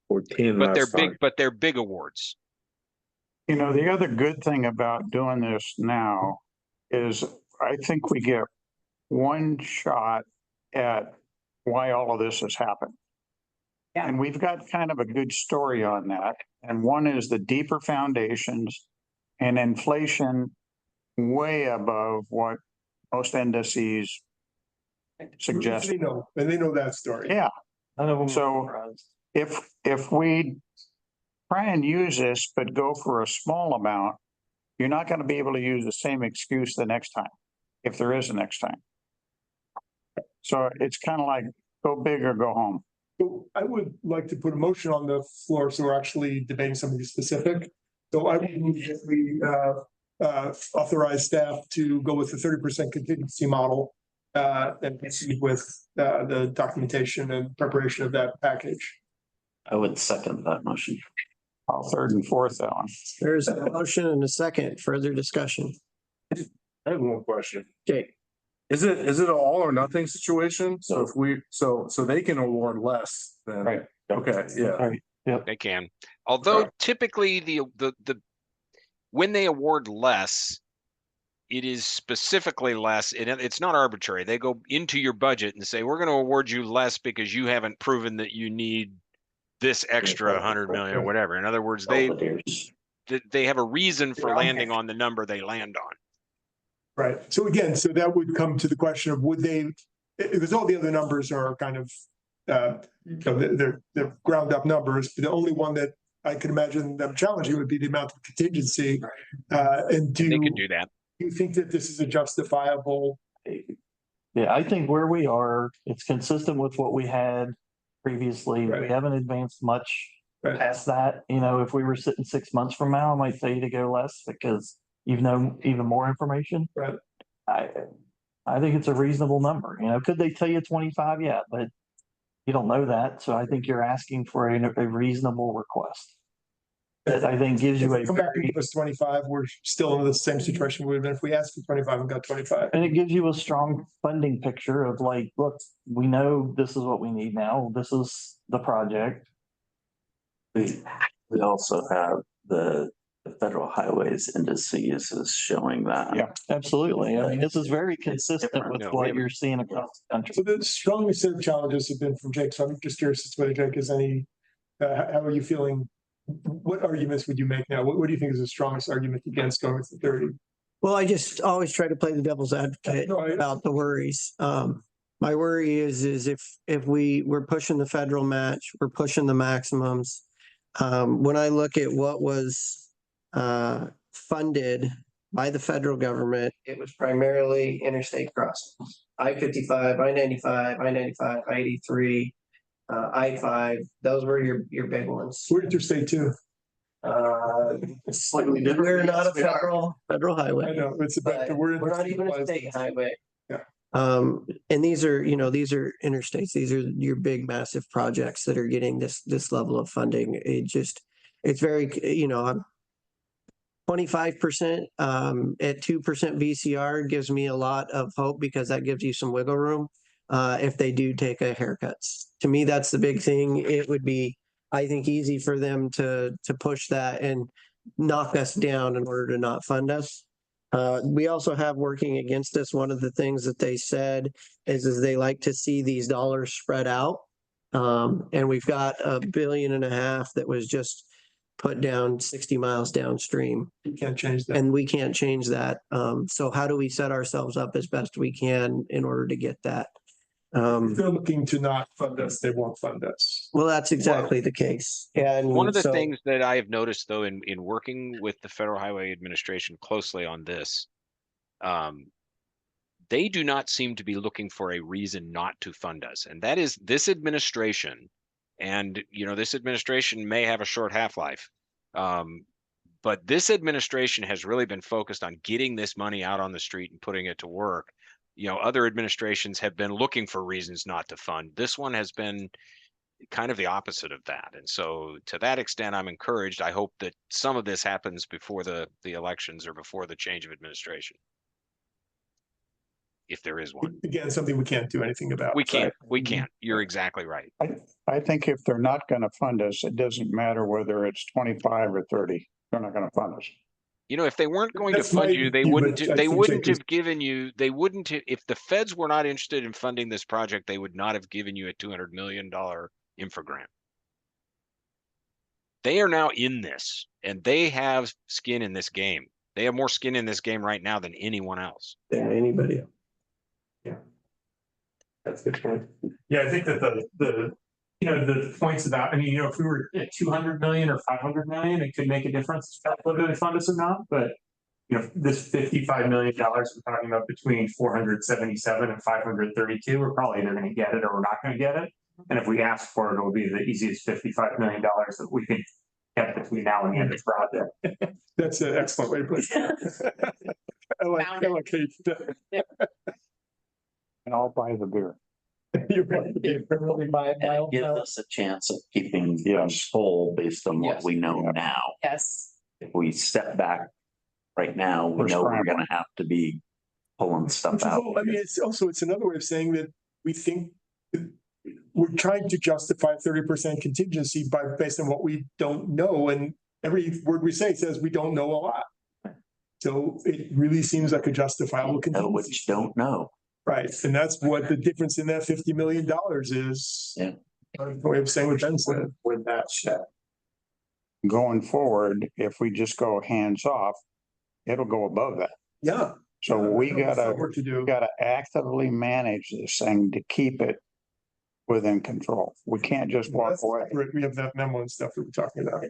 14 but they're last big, time. but they're big awards. The other good thing about doing this now is I think we get one shot at why all of this has happened. Yeah. And we've got kind of a good story on that. And one is the deeper foundations and inflation way above what most indices suggest. They know, and they know that story. Yeah. So if we try and use this, but go for a small amount, you're not going to be able to use the same excuse the next time, if there is a next time. So it's kind of like go big or go home. So I would like to put a motion on the floor, so we're actually debating something specific. So I would move that we authorize staff to go with the 30% contingency model and proceed with the documentation and preparation of that package. I would second that motion. I'll third and fourth that one. There's a motion and a second. Further discussion. I have one question. Okay. Is it an all or nothing situation? So if we, so they can award less than. Right. Okay, yeah. Right, yep. They can, although typically the when they award less, it is specifically less, it's not arbitrary. They go into your budget and say, we're going to award you less because you haven't proven that you need this extra 100 million or whatever. In other words, they have a reason for landing on the number they land on. Right. So again, so that would come to the question of would they, because all the other numbers are kind of, they're ground up numbers. The only one that I could imagine them challenging would be the amount of contingency. And they could do that. Do you think that this is a justifiable? Yeah, I think where we are, it's consistent with what we had previously. Right. We haven't advanced much Right. past that. You know, if we were sitting 6 months from now, I might tell you to go less because you've known even more information. Right. I think it's a reasonable number. You know, could they tell you 25? Yeah, but you don't know that. So I think you're asking for a reasonable request. That I think gives you a Come back and give us 25. We're still in the same situation we would have been if we asked for 25 and got 25. And it gives you a strong funding picture of like, look, we know this is what we need now. This is the project. We also have the federal highways indices is showing that. Yeah, absolutely. I mean, this is very consistent with what you're seeing across the country. So the strongest set of challenges have been from Jake. So I'm just curious as to whether Jake has any, how are you feeling? What arguments would you make now? What do you think is the strongest argument against going with the 30? Well, I just always try to play the devil's advocate about the worries. My worry is if we're pushing the federal match, we're pushing the maximums. When I look at what was funded by the federal government, it was primarily interstate crossings. I-55, I-95, I-95, I-83, I-5. Those were your big ones. We're interstate too. Slightly different. We're not a federal highway. I know it's about we're not even a state highway. Yeah. And these are interstates. These are your big, massive projects that are getting this level of funding. It's very, 25% at 2% VCR gives me a lot of hope because that gives you some wiggle room if they do take a haircuts. To me, that's the big thing. It would be, I think, easy for them to push that and knock us down in order to not fund us. We also have working against us. One of the things that they said is they like to see these dollars spread out. And we've got $1.5 billion that was just put down 60 miles downstream. You can't change that. And we can't change that. So how do we set ourselves up as best we can in order to get that? If they're looking to not fund us, they won't fund us. Well, that's exactly the case. And one of the things that I have noticed, though, in working with the Federal Highway Administration closely on this, they do not seem to be looking for a reason not to fund us. And that is this administration. And, this administration may have a short half-life. But this administration has really been focused on getting this money out on the street and putting it to work. Other administrations have been looking for reasons not to fund. This one has been kind of the opposite of that. And so to that extent, I'm encouraged. I hope that some of this happens before the elections or before the change of administration. If there is one. Again, something we can't do anything about. We can't. You're exactly right. I think if they're not going to fund us, it doesn't matter whether it's 25 or 30. They're not going to fund us. If they weren't going to fund you, they wouldn't have given you, if the feds were not interested in funding this project, they would not have given you a $200 million infra grant. They are now in this and they have skin in this game. They have more skin in this game right now than anyone else. Than anybody else. Yeah. That's a good point. Yeah, I think that the points about, if we were at 200 million or 500 million, it could make a difference whether they fund us or not. But, this $55 million we're talking about between 477 and 532, we're probably either going to get it or we're not going to get it. And if we ask for it, it will be the easiest $55 million that we can get between now and the end of the project. That's an excellent way to put it. I like it. And I'll buy the beer. You're right. Really my And it gives us a chance of keeping us whole based on what Yes. we know now. Yes. If we step back right now, we We're know we're scrambling. gonna have to be pulling stuff Which is out. all- I mean, it's another way of saying that we think that we're trying to justify 30% contingency based on what we don't know, and every word we say says we don't know a lot. So it really seems like a justifiable Know contingency. what you don't know. Right, and that's what the difference in that $50 million is. Yeah. A way of saying what Ben said. With that said. Going forward, if we just go hands off, it'll go above that. Yeah. So we Some gotta, work to do. gotta actively manage this thing to keep it within control. We can't just walk away. We have that memo and stuff that we're talking about.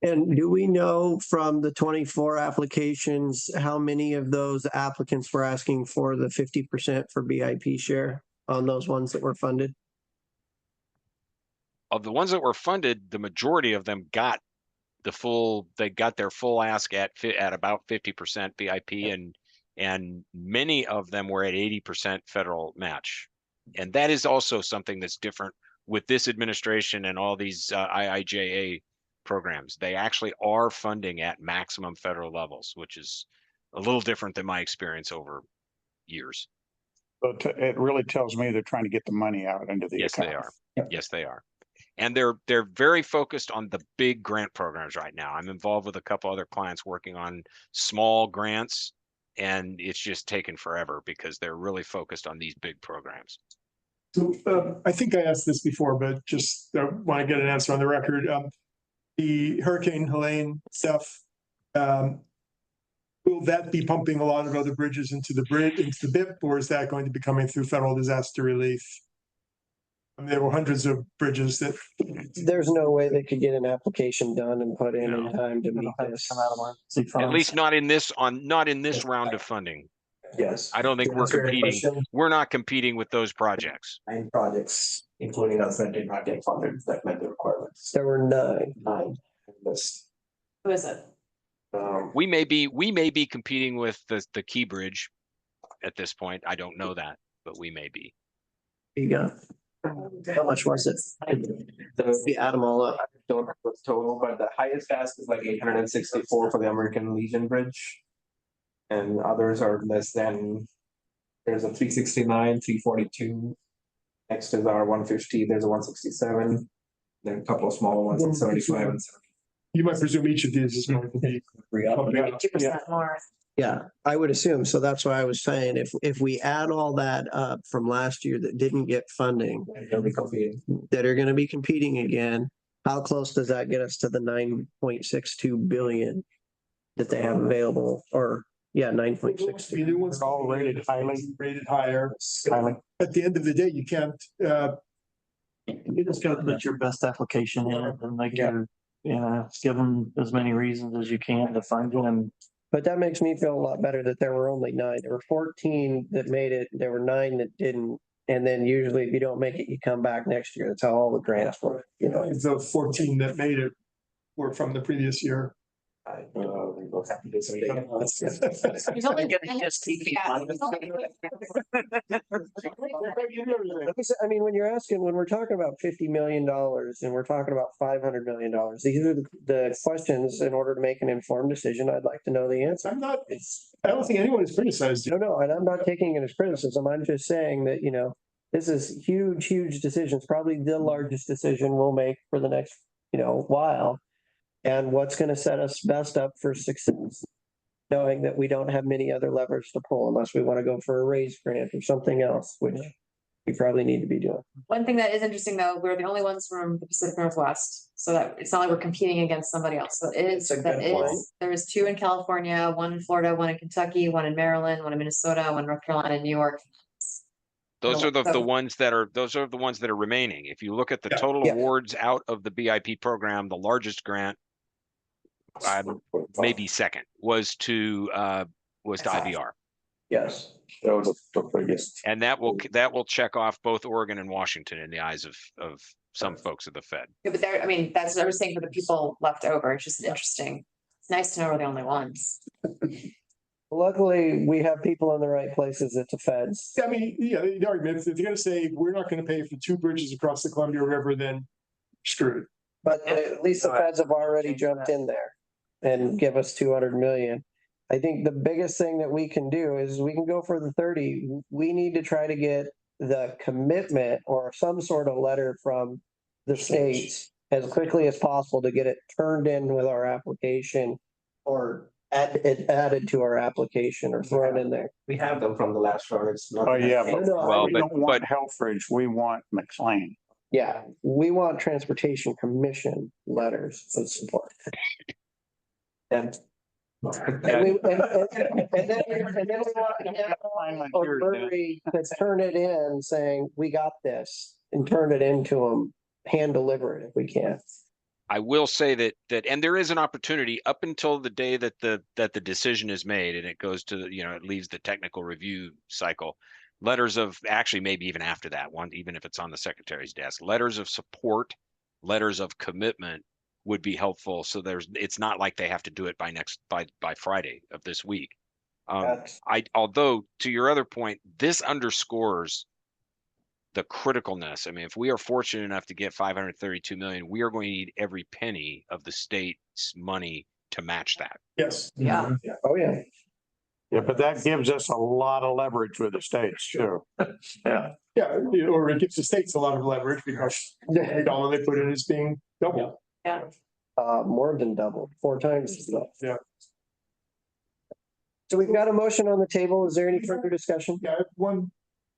And do we know from the 24 applications, how many of those applicants were asking for the 50% for BIP share on those ones that were funded? Of the ones that were funded, the majority of them got they got their full ask at about 50% BIP, and many of them were at 80% federal match. And that is also something that's different with this administration and all these IIJA programs. They actually are funding at maximum federal levels, which is a little different than my experience over years. But it really tells me they're trying to get the money out into the Yes, economy. they are. Yes, they are. And they're very focused on the big grant programs right now. I'm involved with a couple other clients working on small grants, and it's just taken forever because they're really focused on these big programs. So I think I asked this before, but just want to get an answer on the record. The Hurricane Helene stuff, will that be pumping a lot of other bridges into the BIP, or is that going to be coming through federal disaster relief? I mean, there were hundreds of bridges that. There's no way they could get an application done and put in time to meet this. At least not in this round of funding. Yes. I don't think we're competing. We're not competing with those projects. 9 projects, including unfunded, not yet funded, that met the requirements. There were 9. List. Who is it? We may be competing with the Key Bridge at this point. I don't know that, but we may be. You got. How much was it? We add them all up. I don't remember the total, but the highest ask is like 864 for the American Legion Bridge. And others are less than, there's a 369, 342. Next is our 150, there's a 167. Then a couple of smaller ones, 75 and 70. You might presume each of these is going to be. 2% more. Yeah, I would assume. So that's why I was saying, if we add all that up from last year that didn't get funding, that are gonna be competing again, how close does that get us to the 9.62 billion that they have available? Or, yeah, 9.6. The new ones all rated higher. At the end of the day, you can't, You just gotta put your best application in and make your, give them as many reasons as you can to find one. But that makes me feel a lot better that there were only 9. There were 14 that made it. There were 9 that didn't. And then usually if you don't make it, you come back next year. That's how all the grants work, the 14 that made it were from the previous year. I we'll have to do some data. There's only. I mean, when we're talking about $50 million and we're talking about $500 million, these are the questions in order to make an informed decision. I'd like to know the answer. I don't think anyone has criticized you. No, and I'm not taking it as criticism. I'm just saying that, this is huge decisions, probably the largest decision we'll make for the next, while. And what's going to set us best up for success, knowing that we don't have many other levers to pull unless we want to go for a raise grant or something else, which we probably need to be doing. One thing that is interesting though, we're the only ones from the Pacific Northwest, so that it's not like we're competing against somebody else. So there's 2 in California, 1 in Florida, 1 in Kentucky, 1 in Maryland, 1 in Minnesota, 1 in North Carolina, New York. Those are the ones that are remaining. If you look at the total awards out of the BIP program, the largest grant, maybe second, was to IBR. Yes. That was the biggest. And that will check off both Oregon and Washington in the eyes of some folks at the Fed. Yeah, but that's what I was saying for the people left over. It's just interesting. It's nice to know we're the only ones. Luckily, we have people in the right places at the feds. I mean, yeah, the argument is if they're gonna say, we're not gonna pay for 2 bridges across the Columbia River, then screwed. But at least the feds have already jumped in there and give us 200 million. I think the biggest thing that we can do is we can go for the 30. We need to try to get the commitment or some sort of letter from the states as quickly as possible to get it turned in with our application or added to our application or thrown in there. We have them from the last round. It's not. Oh, yeah, but Well, we don't want Helfrich, we want McLean. Yeah, we want Transportation Commission letters of support. And then we want or Murray to turn it in saying, we got this, and turn it into them, hand deliver it if we can. I will say that and there is an opportunity up until the day that the decision is made and it goes to, it leaves the technical review cycle. Letters of, actually maybe even after that one, even if it's on the secretary's desk, letters of support, letters of commitment would be helpful. So it's not like they have to do it by Friday of this week. Although to your other point, this underscores the criticalness. I mean, if we are fortunate enough to get 532 million, we are going to need every penny of the state's money to match that. Yes. Yeah. Oh, yeah. Yeah, but that gives us a lot of leverage with the states too. Yeah. Yeah, or it gives the states a lot of leverage because every dollar they put in is being doubled. Yeah. More than double, 4 times. Yeah. So we've got a motion on the table. Is there any further discussion? Yeah, I have one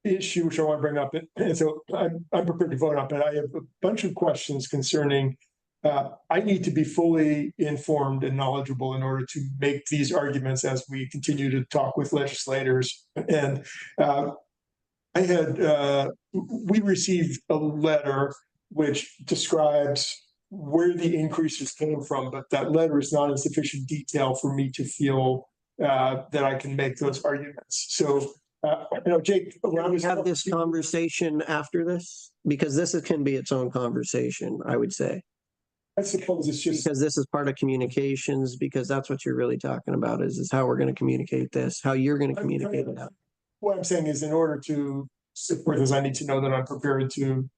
issue which I want to bring up, and so I'm prepared to vote on, but I have a bunch of questions concerning. I need to be fully informed and knowledgeable in order to make these arguments as we continue to talk with legislators. And we received a letter which describes where the increases came from, but that letter is not in sufficient detail for me to feel that I can make those arguments. So, Jake, Can we have this conversation after this? Because this can be its own conversation, I would say. I suppose it's just because this is part of communications, because that's what you're really talking about is how we're going to communicate this, how you're going to communicate it. What I'm saying is in order to support this, I need to know that I'm prepared to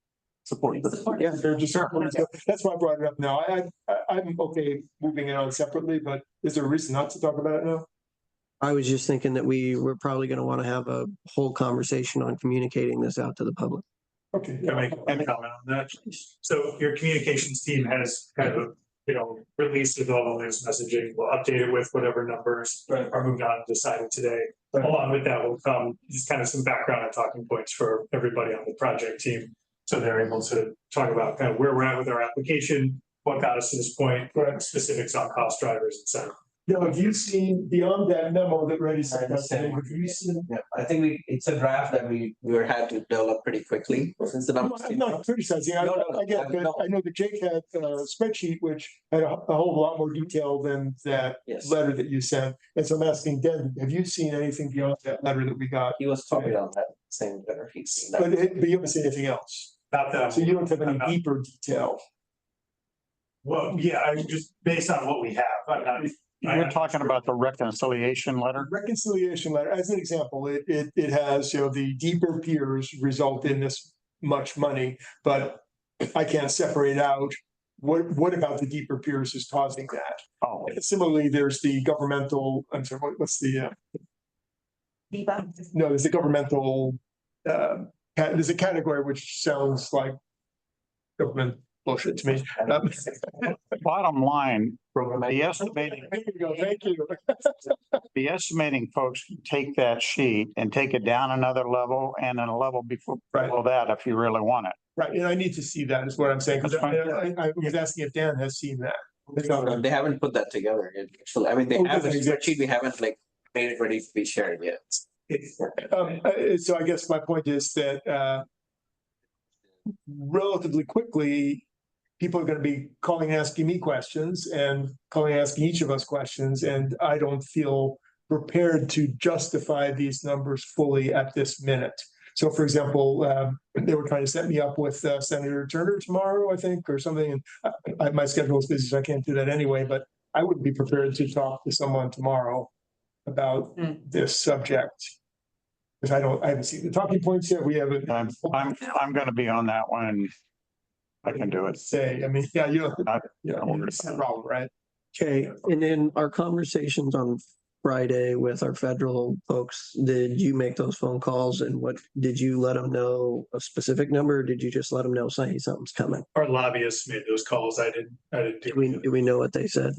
support this. Yeah, that's why I brought it up now. I'm okay moving it on separately, but is there a reason not to talk about it now? I was just thinking that we're probably going to want to have a whole conversation on communicating this out to the public. Okay. Can I make a comment on that? So your communications team has kind of, released with all the news messaging. We'll update it with whatever numbers are moved on and decided today. Along with that will come just kind of some background and talking points for everybody on the project team. So they're able to talk about kind of where we're at with our application, what got us to this point, specifics on cost drivers, et cetera. Now, have you seen beyond that memo that Reddy sent us? Have you seen? Yeah, I think it's a draft that we had to develop pretty quickly since the numbers. I'm not criticizing. I get that. I know that Jake had a spreadsheet which had a whole lot more detail than that letter that you sent. And so I'm asking Den, have you seen anything beyond that letter that we got? He was copied on that same letter. He's seen that. But you haven't seen anything else? Not that. So you don't have any deeper detail? Well, yeah, I just based on what we have. You're talking about the reconciliation letter? Reconciliation letter, as an example, it has, the deeper piers result in this much money, but I can't separate out what about the deeper piers is causing that. Oh, similarly, there's the governmental, I'm sorry, what's the no, there's a governmental there's a category which sounds like government bullshit to me. Bottom line, the estimating. There you go, thank you. The estimating folks can take that sheet and take it down another level and then a level below that if you really want it. Right, and I need to see that is what I'm saying, because I was asking if Dan has seen that. They haven't put that together yet. Actually, I mean, they have a spreadsheet. We haven't made it ready to be shared yet. So I guess my point is that relatively quickly, people are going to be calling, asking me questions and calling, asking each of us questions. And I don't feel prepared to justify these numbers fully at this minute. So for example, they were trying to set me up with Senator Turner tomorrow, I think, or something. And my schedule is busy, so I can't do that anyway, but I would be prepared to talk to someone tomorrow about this subject. Because I haven't seen the talking points yet. We haven't. I'm gonna be on that one. And I can do it. Say, I mean, yeah, you know, it's a problem, right? Okay, and then our conversations on Friday with our federal folks, did you make those phone calls and what, did you let them know a specific number? Or did you just let them know, say something's coming? Our lobbyists made those calls. I didn't do. Do we know what they said?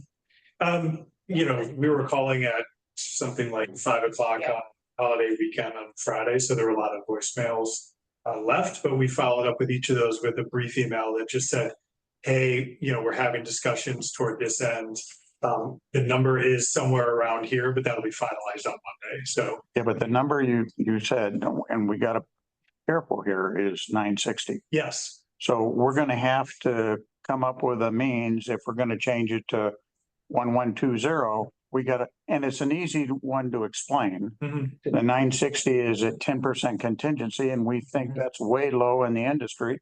You know, we were calling at something like 5 o'clock on holiday weekend on Friday, so there were a lot of voicemails left, but we followed up with each of those with a brief email that just said, hey, you know, we're having discussions toward this end. The number is somewhere around here, but that'll be finalized on Monday. So yeah, but the number you said, and we got to be careful here, is 960. Yes. So we're going to have to come up with a means if we're going to change it to 1120. We got to, and it's an easy one to explain. The 960 is at 10% contingency, and we think that's way low in the industry.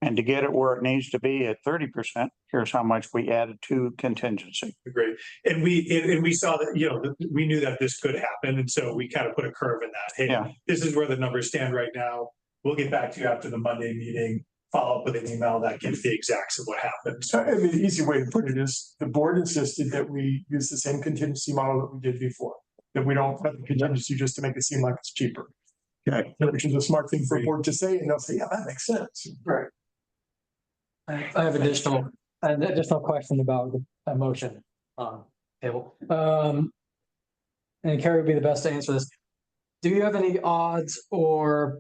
And to get it where it needs to be at 30%, here's how much we added to contingency. Great. And we saw that, you know, we knew that this could happen. And so we kind of put a curve in that. Hey, this is where the numbers stand right now. We'll get back to you after the Monday meeting, follow up with an email that gives the exacts of what happened. So I mean, the easy way to put it is the board insisted that we use the same contingency model that we did before, that we don't have the contingency just to make it seem like it's cheaper. Okay. Which is a smart thing for a board to say, and they'll say, yeah, that makes sense. Right. I have an additional question about the motion on table. And Carrie would be the best to answer this. Do you have any odds or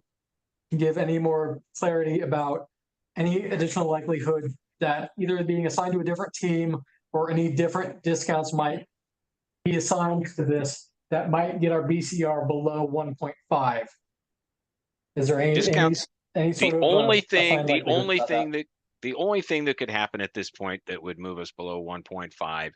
give any more clarity about any additional likelihood that either being assigned to a different team or any different discounts might be assigned to this that might get our BCR below 1.5? Is there any discounts? Any the only thing that could happen at this point that would move us below 1.5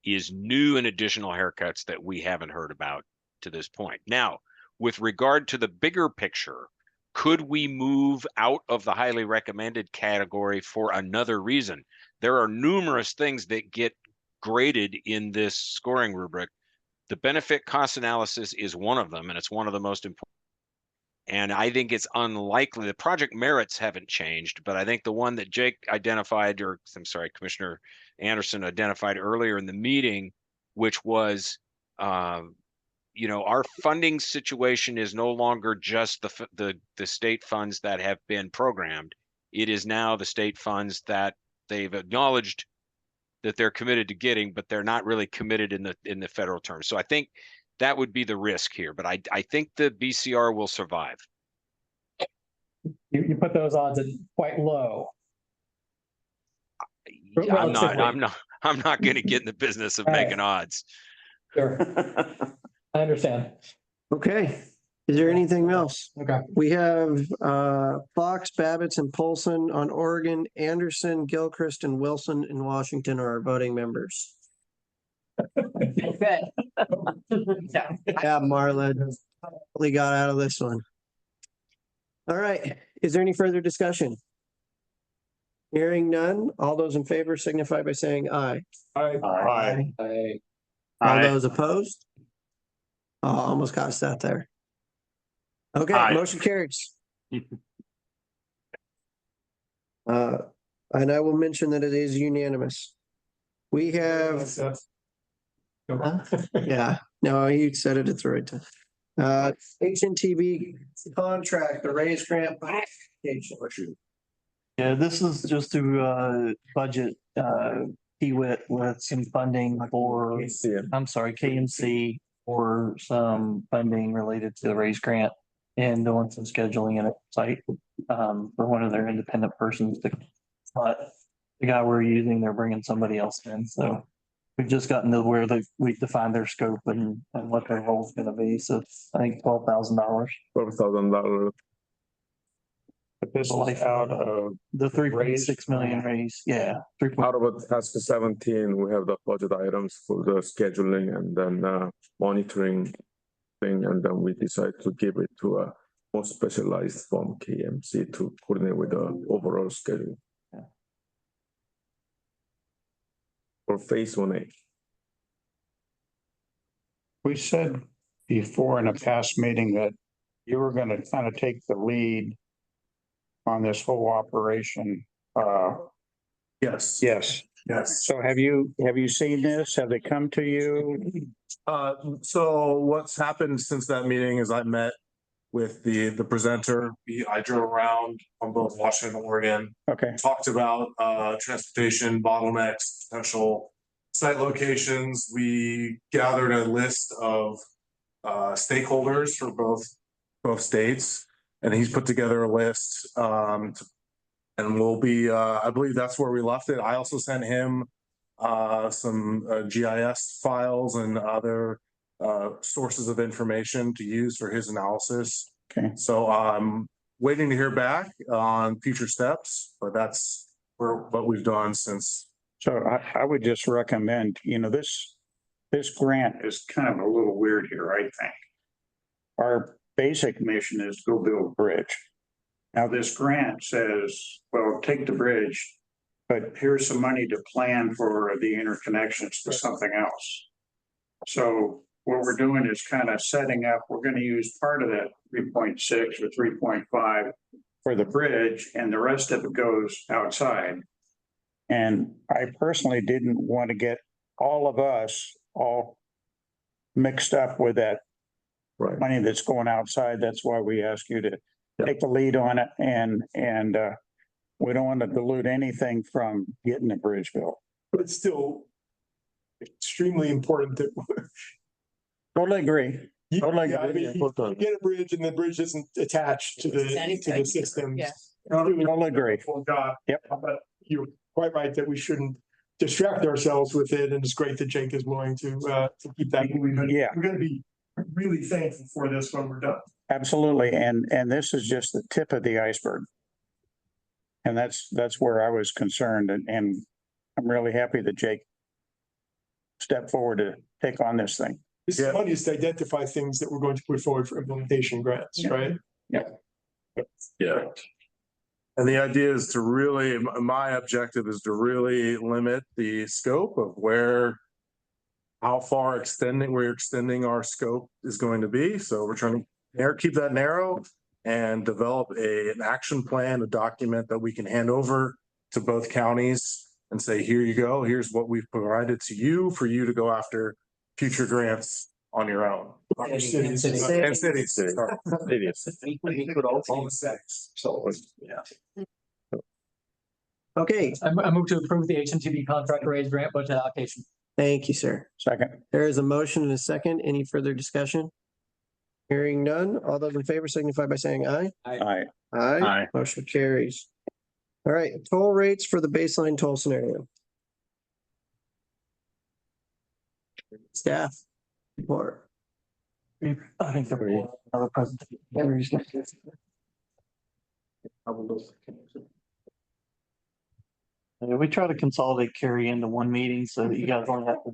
is new and additional haircuts that we haven't heard about to this point. Now, with regard to the bigger picture, could we move out of the highly recommended category for another reason? There are numerous things that get graded in this scoring rubric. The benefit cost analysis is one of them, and it's one of the most important. And I think it's unlikely, the project merits haven't changed, but I think the one that Jake identified, or I'm sorry, Commissioner Anderson identified earlier in the meeting, which was, you know, our funding situation is no longer just the state funds that have been programmed. It is now the state funds that they've acknowledged that they're committed to getting, but they're not really committed in the federal terms. So I think that would be the risk here, but I think the BCR will survive. You put those odds at quite low. I'm not going to get in the business of making odds. Sure. I understand. Okay. Is there anything else? Okay. We have Fox, Babbitts, and Polson on Oregon. Anderson, Gilchrist, and Wilson in Washington are our voting members. Good. Yeah, Marla we got out of this one. All right. Is there any further discussion? Hearing none. All those in favor signify by saying aye. Aye. All those opposed? Oh, almost got us out there. Okay, motion carries. And I will mention that it is unanimous. We have. Yeah, no, you said it at the right time. HNTB contract, the raise grant application. Yeah, this is just to budget PWIT with some funding for, I'm sorry, KMC for some funding related to the raise grant and doing some scheduling in a site for one of their independent persons. But the guy we're using, they're bringing somebody else in. So we've just gotten to where we define their scope and what their role is going to be. So it's, I think, $12,000. $12,000. But this is out of the 3.6 million raise. Yeah. Out of it, task 17, we have the budget items for the scheduling and then monitoring thing. And then we decide to give it to a more specialized from KMC to coordinate with the overall schedule. Yeah. For phase 1A. We said before in a past meeting that you were gonna kind of take the lead on this whole operation. Yes. Yes. Yes. So have you seen this? Have they come to you? So what's happened since that meeting is I met with the presenter. I drove around on both Washington and Oregon, Okay, talked about transportation bottlenecks, potential site locations. We gathered a list of stakeholders for both states, and he's put together a list. And we'll be, I believe that's where we left it. I also sent him some GIS files and other sources of information to use for his analysis. okay. So I'm waiting to hear back on future steps, but that's what we've done since. So I would just recommend, this grant is kind of a little weird here, I think. Our basic mission is go build a bridge. Now, this grant says, well, take the bridge, but here's some money to plan for the interconnections to something else. So what we're doing is kind of setting up, we're going to use part of that 3.6 or 3.5 for the bridge, and the rest of it goes outside. And I personally didn't want to get all of us all mixed up with that money that's going outside. That's why we ask you to take the lead on it, and we don't want to dilute anything from getting the bridge built. But it's still extremely important that. Totally agree. Totally Yeah, I mean, you get a bridge and the bridge isn't attached to the system. Yeah. Totally agree. Yep. But you're quite right that we shouldn't distract ourselves with it, and it's great that Jake is willing to keep that moving. Yeah. We're gonna be really thankful for this when we're done. Absolutely, and this is just the tip of the iceberg. And that's where I was concerned, and I'm really happy that Jake stepped forward to take on this thing. This money is to identify things that we're going to put forward for implementation grants, right? Yeah. Yeah. And the idea is to really, my objective is to really limit the scope of how far we're extending our scope is going to be. So we're trying to keep that narrow and develop an action plan, a document that we can hand over to both counties and say, here you go, here's what we've provided to you for you to go after future grants on your own. And cities. And cities. So, yeah. Okay, I move to approve the HMTB contract raise grant budget allocation. thank you, sir. Second. There is a motion and a second. Any further discussion? Hearing none. All those in favor signify by saying aye. Aye. Aye. Aye. Motion carries. All right, toll rates for the baseline toll scenario. Staff report. I think there was another presentation. Yeah, we try to consolidate carry into one meeting so that you guys don't have to.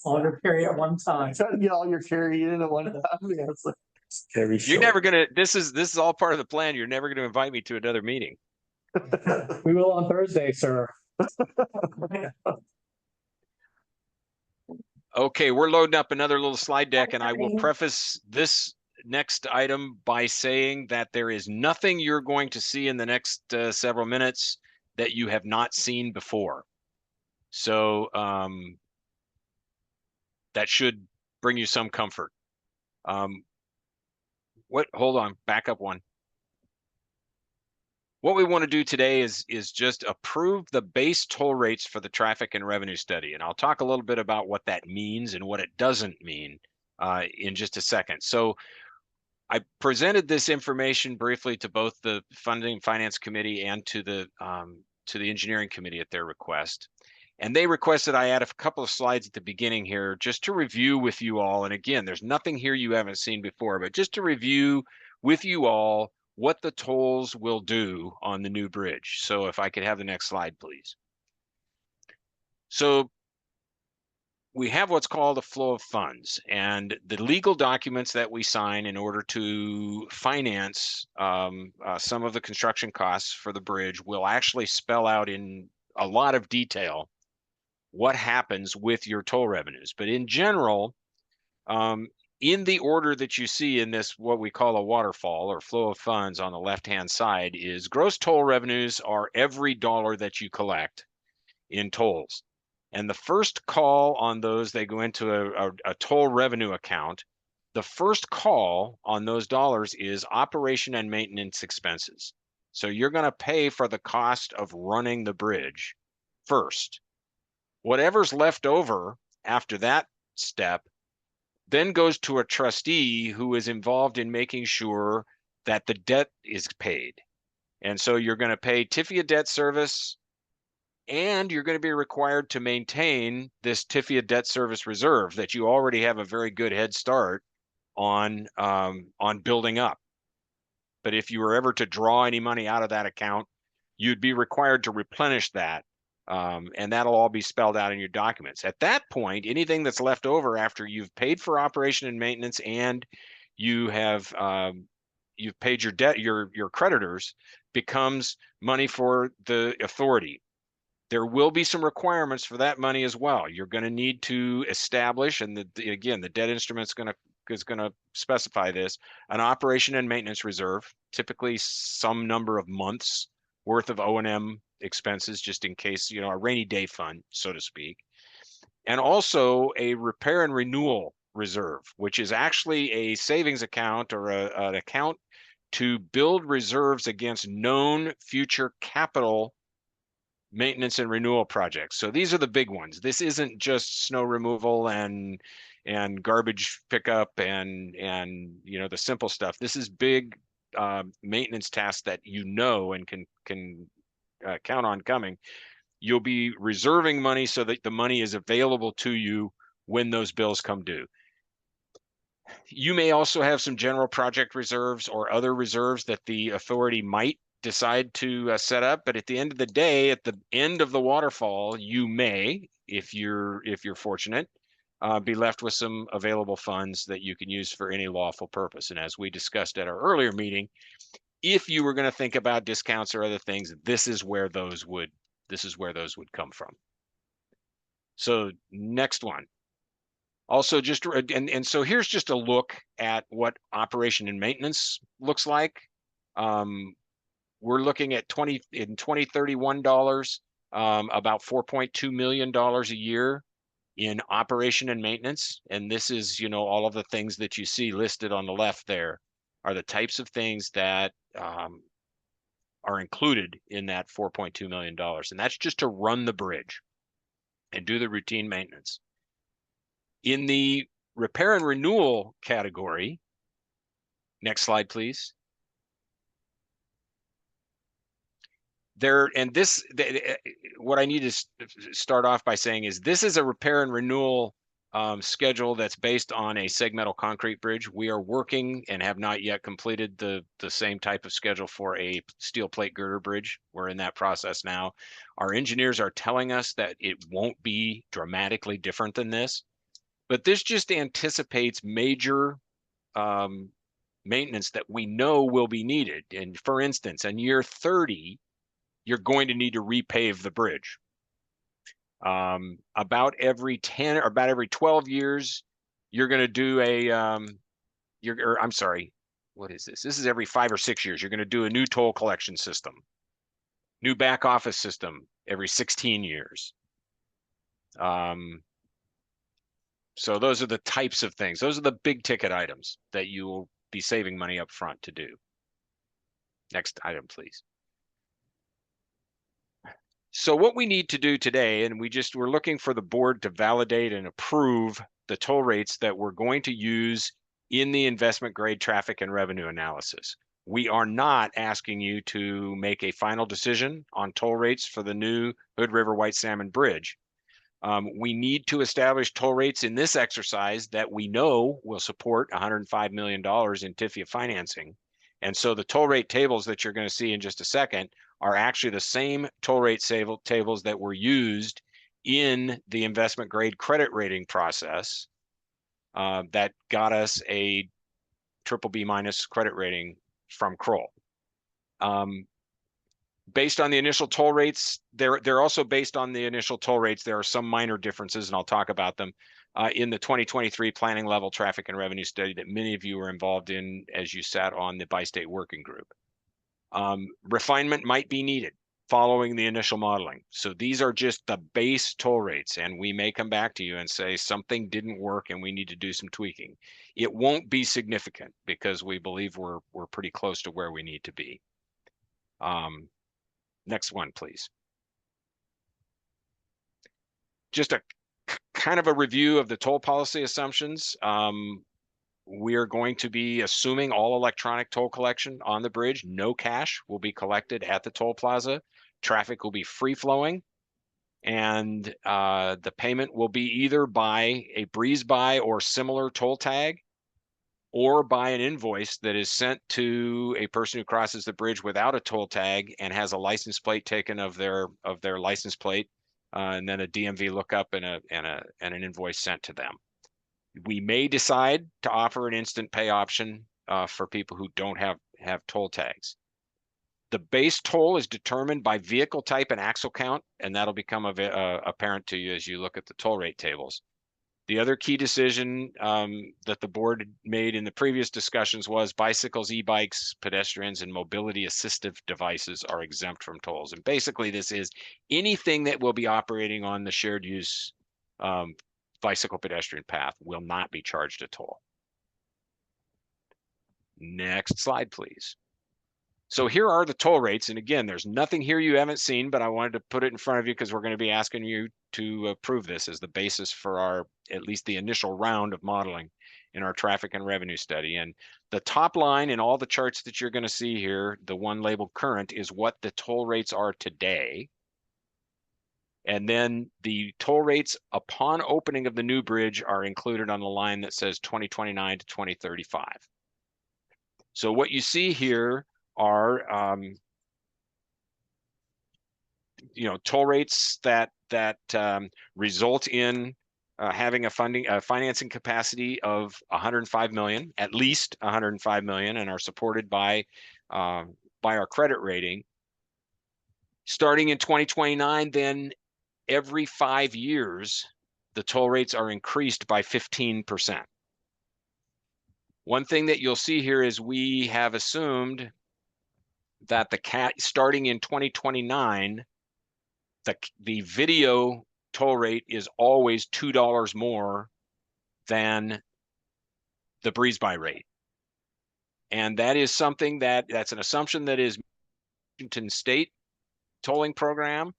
All your carry at one time. Try to get all your carry in at one time. Yeah, it's like carry You're never gonna, this is all part of the plan. You're never gonna invite me to another meeting. We will on Thursday, sir. Okay, we're loading up another little slide deck, and I will preface this next item by saying that there is nothing you're going to see in the next several minutes that you have not seen before. So that should bring you some comfort. Hold on, back up one. What we want to do today is just approve the base toll rates for the traffic and revenue study. And I'll talk a little bit about what that means and what it doesn't mean in just a second. So I presented this information briefly to both the Funding Finance Committee and to the Engineering Committee at their request. And they requested I add a couple of slides at the beginning here just to review with you all. And again, there's nothing here you haven't seen before, but just to review with you all what the tolls will do on the new bridge. So if I could have the next slide, please. So we have what's called a flow of funds, and the legal documents that we sign in order to finance some of the construction costs for the bridge will actually spell out in a lot of detail what happens with your toll revenues. But in general, in the order that you see in this, what we call a waterfall or flow of funds on the left-hand side, is gross toll revenues are every dollar that you collect in tolls. And the first call on those, they go into a toll revenue account. The first call on those dollars is operation and maintenance expenses. So you're going to pay for the cost of running the bridge first. Whatever's left over after that step then goes to a trustee who is involved in making sure that the debt is paid. And so you're going to pay TIFIA debt service, and you're going to be required to maintain this TIFIA debt service reserve that you already have a very good head start on building up. But if you were ever to draw any money out of that account, you'd be required to replenish that. And that'll all be spelled out in your documents. At that point, anything that's left over after you've paid for operation and maintenance and you have you've paid your debt, your creditors, becomes money for the authority. There will be some requirements for that money as well. You're going to need to establish, and again, the debt instrument is going to specify this, an operation and maintenance reserve, typically some number of months worth of O&M expenses, just in case, you know, a rainy day fund, so to speak. And also a repair and renewal reserve, which is actually a savings account or an account to build reserves against known future capital maintenance and renewal projects. So these are the big ones. This isn't just snow removal and garbage pickup and you know, the simple stuff. This is big maintenance tasks that you know and can count on coming. You'll be reserving money so that the money is available to you when those bills come due. You may also have some general project reserves or other reserves that the authority might decide to set up, but at the end of the day, at the end of the waterfall, you may, if you're fortunate, be left with some available funds that you can use for any lawful purpose. And as we discussed at our earlier meeting, if you were going to think about discounts or other things, this is where those would come from. So next one. Also, just and so here's just a look at what operation and maintenance looks like. We're looking at 2031 dollars, about $4.2 million a year in operation and maintenance. And this is, you know, all of the things that you see listed on the left there are the types of things that are included in that $4.2 million. And that's just to run the bridge and do the routine maintenance. In the repair and renewal category, next slide, please. What I need to start off by saying is this is a repair and renewal schedule that's based on a segmental concrete bridge. We are working and have not yet completed the same type of schedule for a steel plate girder bridge. We're in that process now. Our engineers are telling us that it won't be dramatically different than this, but this just anticipates major maintenance that we know will be needed. And for instance, in year 30, you're going to need to repave the bridge. About every 10 or about every 12 years, you're going to do I'm sorry, what is this? This is every 5 or 6 years. You're going to do a new toll collection system, new back office system every 16 years. So those are the types of things. Those are the big ticket items that you will be saving money up front to do. Next item, please. So what we need to do today, and we're looking for the board to validate and approve the toll rates that we're going to use in the investment grade traffic and revenue analysis. We are not asking you to make a final decision on toll rates for the new Hood River White Salmon Bridge. We need to establish toll rates in this exercise that we know will support $105 million in TIFIA financing. And so the toll rate tables that you're going to see in just a second are actually the same toll rate tables that were used in the investment grade credit rating process that got us a BBB- credit rating from Kroll. based on the initial toll rates, they're also based on the initial toll rates. There are some minor differences, and I'll talk about them in the 2023 planning level traffic and revenue study that many of you were involved in as you sat on the bi-state working group. Refinement might be needed following the initial modeling. So these are just the base toll rates, and we may come back to you and say something didn't work and we need to do some tweaking. It won't be significant because we believe we're pretty close to where we need to be. Next one, please. Just a kind of a review of the toll policy assumptions. We are going to be assuming all electronic toll collection on the bridge. No cash will be collected at the toll plaza. Traffic will be free flowing. And the payment will be either by a breeze by or similar toll tag, or by an invoice that is sent to a person who crosses the bridge without a toll tag and has a license plate taken of their license plate, and then a DMV lookup and an invoice sent to them. We may decide to offer an instant pay option for people who don't have toll tags. The base toll is determined by vehicle type and axle count, and that'll become apparent to you as you look at the toll rate tables. The other key decision that the board made in the previous discussions was bicycles, e-bikes, pedestrians, and mobility assistive devices are exempt from tolls. And basically this is anything that will be operating on the shared use bicycle pedestrian path will not be charged a toll. Next slide, please. So here are the toll rates. And again, there's nothing here you haven't seen, but I wanted to put it in front of you because we're going to be asking you to approve this as the basis for our, at least the initial round of modeling in our traffic and revenue study. And the top line in all the charts that you're going to see here, the one labeled current, is what the toll rates are today. And then the toll rates upon opening of the new bridge are included on the line that says 2029 to 2035. So what you see here are toll rates that result in having a financing capacity of 105 million, at least 105 million, and are supported by our credit rating. Starting in 2029, then every 5 years, the toll rates are increased by 15%. One thing that you'll see here is we have assumed that starting in 2029, the video toll rate is always $2 more than the breeze by rate. And that is something that's an assumption that is Washington State tolling program.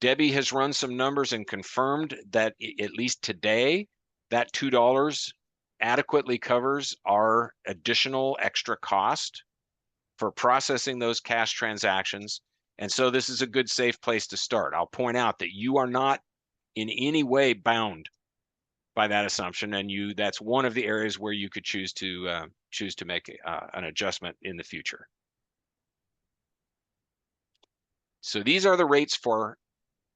Debbie has run some numbers and confirmed that at least today, that $2 adequately covers our additional extra cost for processing those cash transactions. And so this is a good, safe place to start. I'll point out that you are not in any way bound by that assumption, and that's one of the areas where you could choose to make an adjustment in the future. So these are the rates for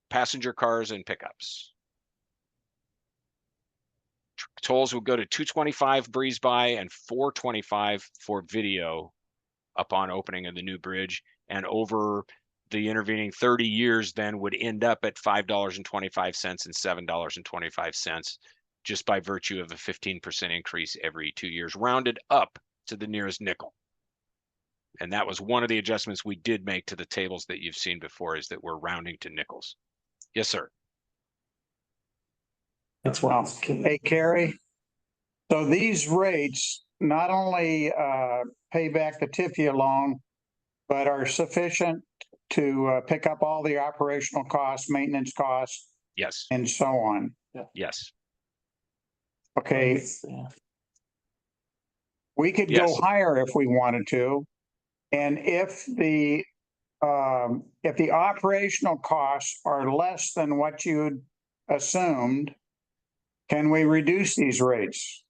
passenger cars and pickups. Tolls will go to $225 breeze by and $425 for video upon opening of the new bridge, and over the intervening 30 years then would end up at $5.25 and $7.25, just by virtue of a 15% increase every 2 years, rounded up to the nearest nickel. And that was one of the adjustments we did make to the tables that you've seen before, is that we're rounding to nickels. Yes, sir. That's well. Hey, Carrie. So these rates not only pay back the TIFIA loan, but are sufficient to pick up all the operational costs, maintenance costs. Yes. And so on. Yes. Okay. We could go higher if we wanted to. And if the operational costs are less than what you'd assumed, can we reduce these rates?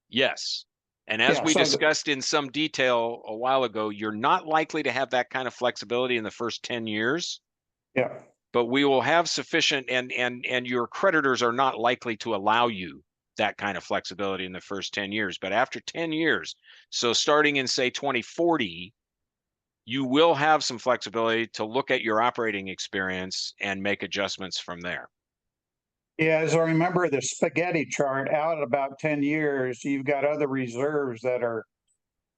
Yes. And as we discussed in some detail a while ago, you're not likely to have that kind of flexibility in the first 10 years. Yeah. But we will have sufficient, and your creditors are not likely to allow you that kind of flexibility in the first 10 years. But after 10 years, so starting in say 2040, you will have some flexibility to look at your operating experience and make adjustments from there. Yeah, as I remember the spaghetti chart, out about 10 years, you've got other reserves that are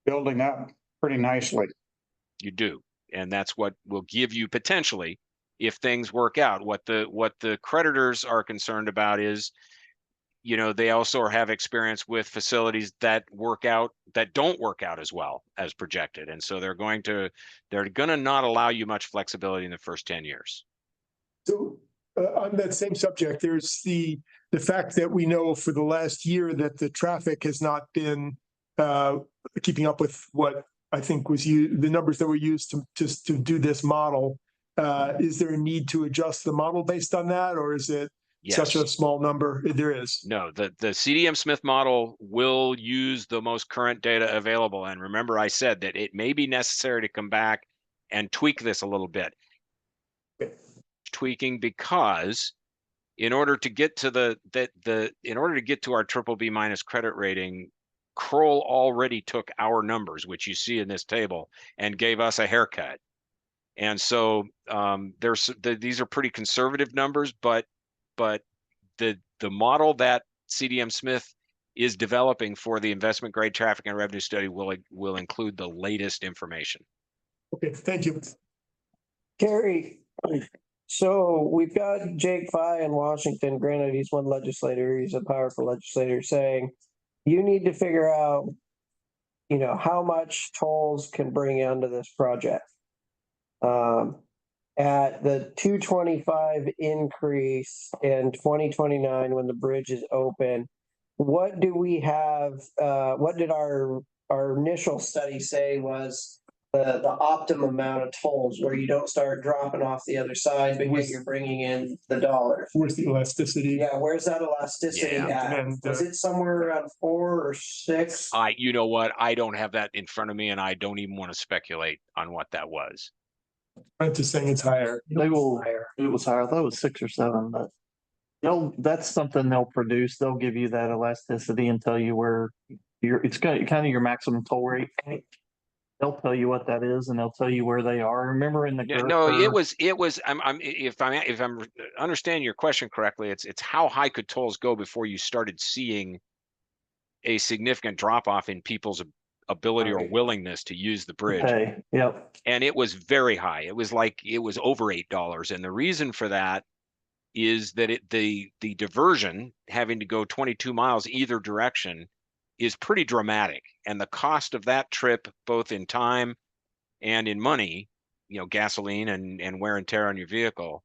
building up pretty nicely. You do. And that's what will give you potentially, if things work out. What the creditors are concerned about is, you know, they also have experience with facilities that don't work out as well as projected. And so they're gonna not allow you much flexibility in the first 10 years. So on that same subject, there's the fact that we know for the last year that the traffic has not been keeping up with what I think was the numbers that were used to do this model. Is there a need to adjust the model based on that, or is it such a small number? There is. No, the CDM Smith model will use the most current data available. And remember, I said that it may be necessary to come back and tweak this a little bit. Tweaking because in order to get to our BBB minus credit rating, Kroll already took our numbers, which you see in this table, and gave us a haircut. And so these are pretty conservative numbers, but the model that CDM Smith is developing for the investment grade traffic and revenue study will include the latest information. Okay, thank you. Carrie, so we've got Jake Fye in Washington. Granted, he's one legislator. He's a powerful legislator saying you need to figure out, you know, how much tolls can bring into this project. At the 225 increase in 2029, when the bridge is open, what do we have? What did our initial study say was the optimum amount of tolls where you don't start dropping off the other side, but yet you're bringing in the dollar? Where's the elasticity? Yeah, where's that elasticity at? Was it somewhere around 4 or 6? You know what? I don't have that in front of me, and I don't even want to speculate on what that was. I'm just saying it's higher. It was higher. I thought it was 6 or 7, but that's something they'll produce. They'll give you that elasticity and tell you where it's kind of your maximum toll rate. They'll tell you what that is, and they'll tell you where they are. Remember in the it was. If I'm understanding your question correctly, it's how high could tolls go before you started seeing a significant drop off in people's ability or willingness to use the bridge. Okay. Yep. And it was very high. It was over $8, and the reason for that is that the diversion having to go 22 miles either direction is pretty dramatic, and the cost of that trip, both in time and in money, you know, gasoline and wear and tear on your vehicle,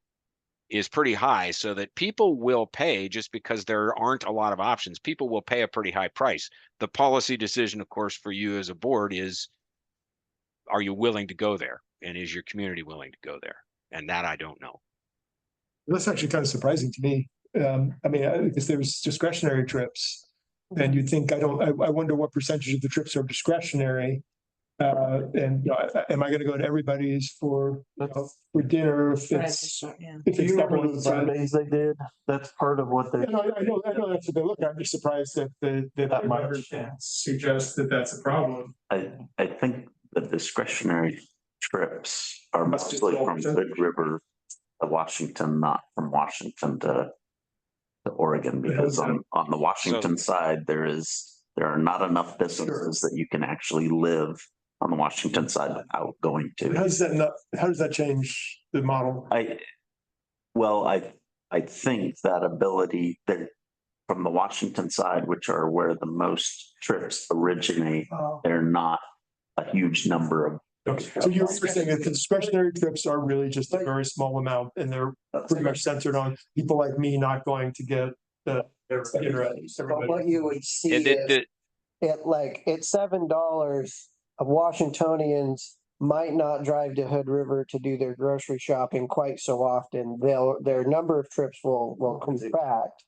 is pretty high, so that people will pay, just because there aren't a lot of options. People will pay a pretty high price. The policy decision, of course, for you as a board is, are you willing to go there? And is your community willing to go there? And that I don't know. That's actually kind of surprising to me. I mean, because there's discretionary trips. And you'd think, I wonder what percentage of the trips are discretionary. And am I going to go to everybody's for dinner if it's not one of the surveys they did? That's part of what they. I know that's what they look at. I'm just surprised that that much suggests that that's a problem. I think the discretionary trips are mostly from Hood River to Washington, not from Washington to Oregon, because on the Washington side, there are not enough businesses that you can actually live on the Washington side without going to. How does that change the model? I think that ability that from the Washington side, which are where the most trips originate, they're not a huge number of. Okay, so you're saying that discretionary trips are really just a very small amount, and they're pretty much centered on people like me not going to get the. But what you would see is at $7, Washingtonians might not drive to Hood River to do their grocery shopping quite so often. Their number of trips will contract,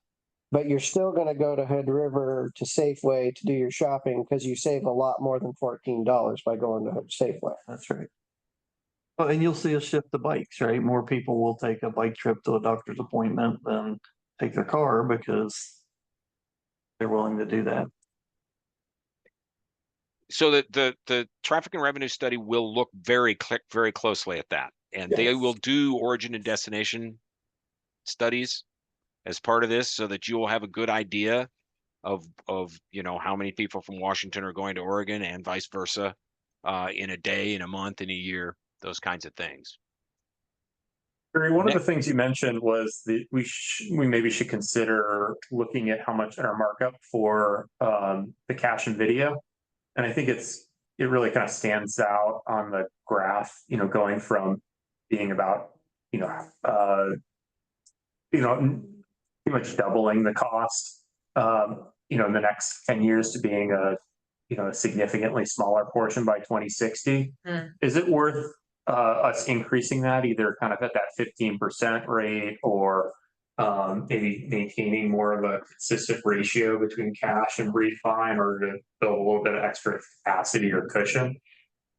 but you're still going to go to Hood River to Safeway to do your shopping, because you save a lot more than $14 by going to Hood Safeway. That's right. Oh, and you'll see a shift to bikes, right? More people will take a bike trip to a doctor's appointment than take their car, because they're willing to do that. so that the traffic and revenue study will look very closely at that. And they Yes. will do origin and destination studies as part of this so that you will have a good idea of how many people from Washington are going to Oregon and vice versa in a day, in a month, in a year, those kinds of things. Barry, one of the things you mentioned was that we maybe should consider looking at how much in our markup for the cash and video. And I think it really kind of stands out on the graph, going from being about, pretty much doubling the cost, in the next 10 years to being a significantly smaller portion by 2060. Is it worth us increasing that either kind of at that 15% rate or maybe maintaining more of a consistent ratio between cash and refi in order to build a little bit of extra capacity or cushion?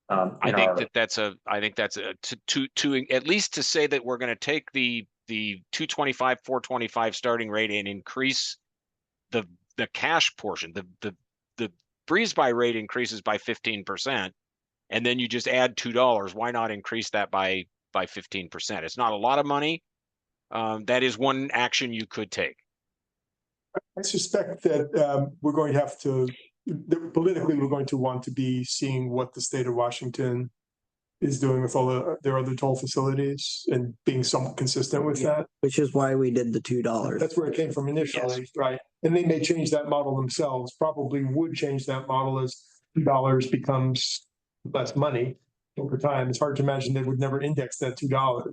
I think that's to at least to say that we're going to take the 225, 425 starting rate and increase the cash portion. The breeze by rate increases by 15%, and then you just add $2. Why not increase that by 15%? It's not a lot of money. That is one action you could take. I suspect that we're going to have to, politically, we're going to want to be seeing what the state of Washington is doing with all their other toll facilities and being somewhat consistent with that. Which is why we did the $2. That's where it came from initially, right? And they may change that model themselves, probably would change that model as $2 becomes less money over time. It's hard to imagine they would never index that $2.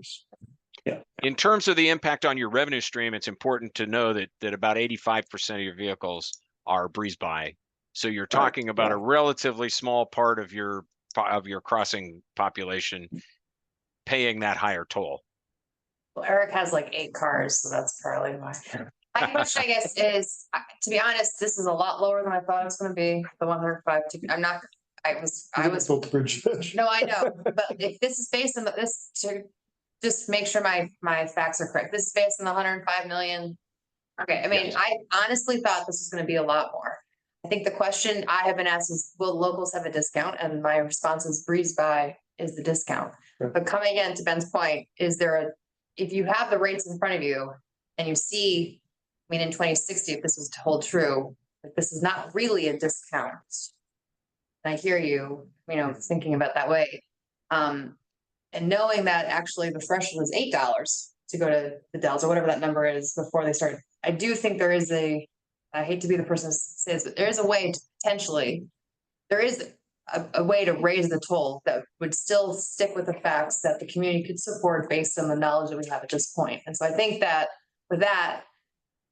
Yeah. In terms of the impact on your revenue stream, it's important to know that about 85% of your vehicles are breeze by. So you're talking about a relatively small part of your crossing population paying that higher toll. Well, Eric has like 8 cars, so that's probably why. My question, I guess, is to be honest, this is a lot lower than I thought it was going to be. The 105. I was. No, I know, but if this is based on this to just make sure my facts are correct. This is based on the 105 million. Okay, I mean, I honestly thought this was going to be a lot more. I think the question I have been asked is, will locals have a discount? And my response is breeze by is the discount. Sure. But coming again to Ben's point, if you have the rates in front of you and you see, I mean, in 2060, if this was to hold true, that this is not really a discount. And I hear you, thinking about that way. And knowing that actually the threshold is $8 to go to the Dells or whatever that number is before they start. I do think there is I hate to be the person who says, but there is a way to potentially, there is a way to raise the toll that would still stick with the facts that the community could support based on the knowledge that we have at this point. And so I think that with that,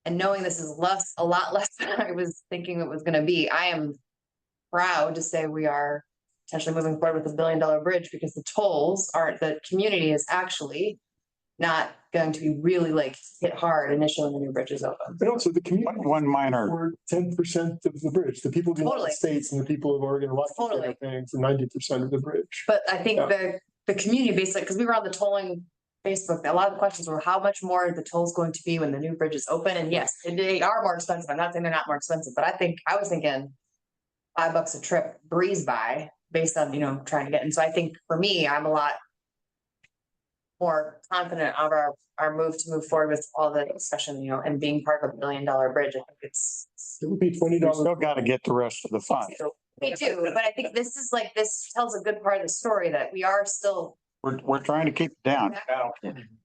and knowing this is a lot less than I was thinking it was going to be, I am proud to say we are potentially moving forward with $1 billion bridge because the tolls the community is actually not going to be really hit hard initially when the new bridge is open. But also the community. One minor. For 10% of the bridge, the people of the United States and the people of Oregon and Washington are paying for 90% of the bridge. But I think the community basically, because we were on the tolling Facebook, a lot of the questions were how much more the toll is going to be when the new bridge is open. And yes, they are more expensive. I'm not saying they're not more expensive, but I was thinking $5 a trip breeze by based on, trying to get. And so I think for me, I'm a lot more confident of our move to move forward with all the discussion, and being part of $1 billion bridge. I think it would be $20. Still got to get the rest of the funds. We do, but I think this tells a good part of the story that we are still. We're trying to keep it down.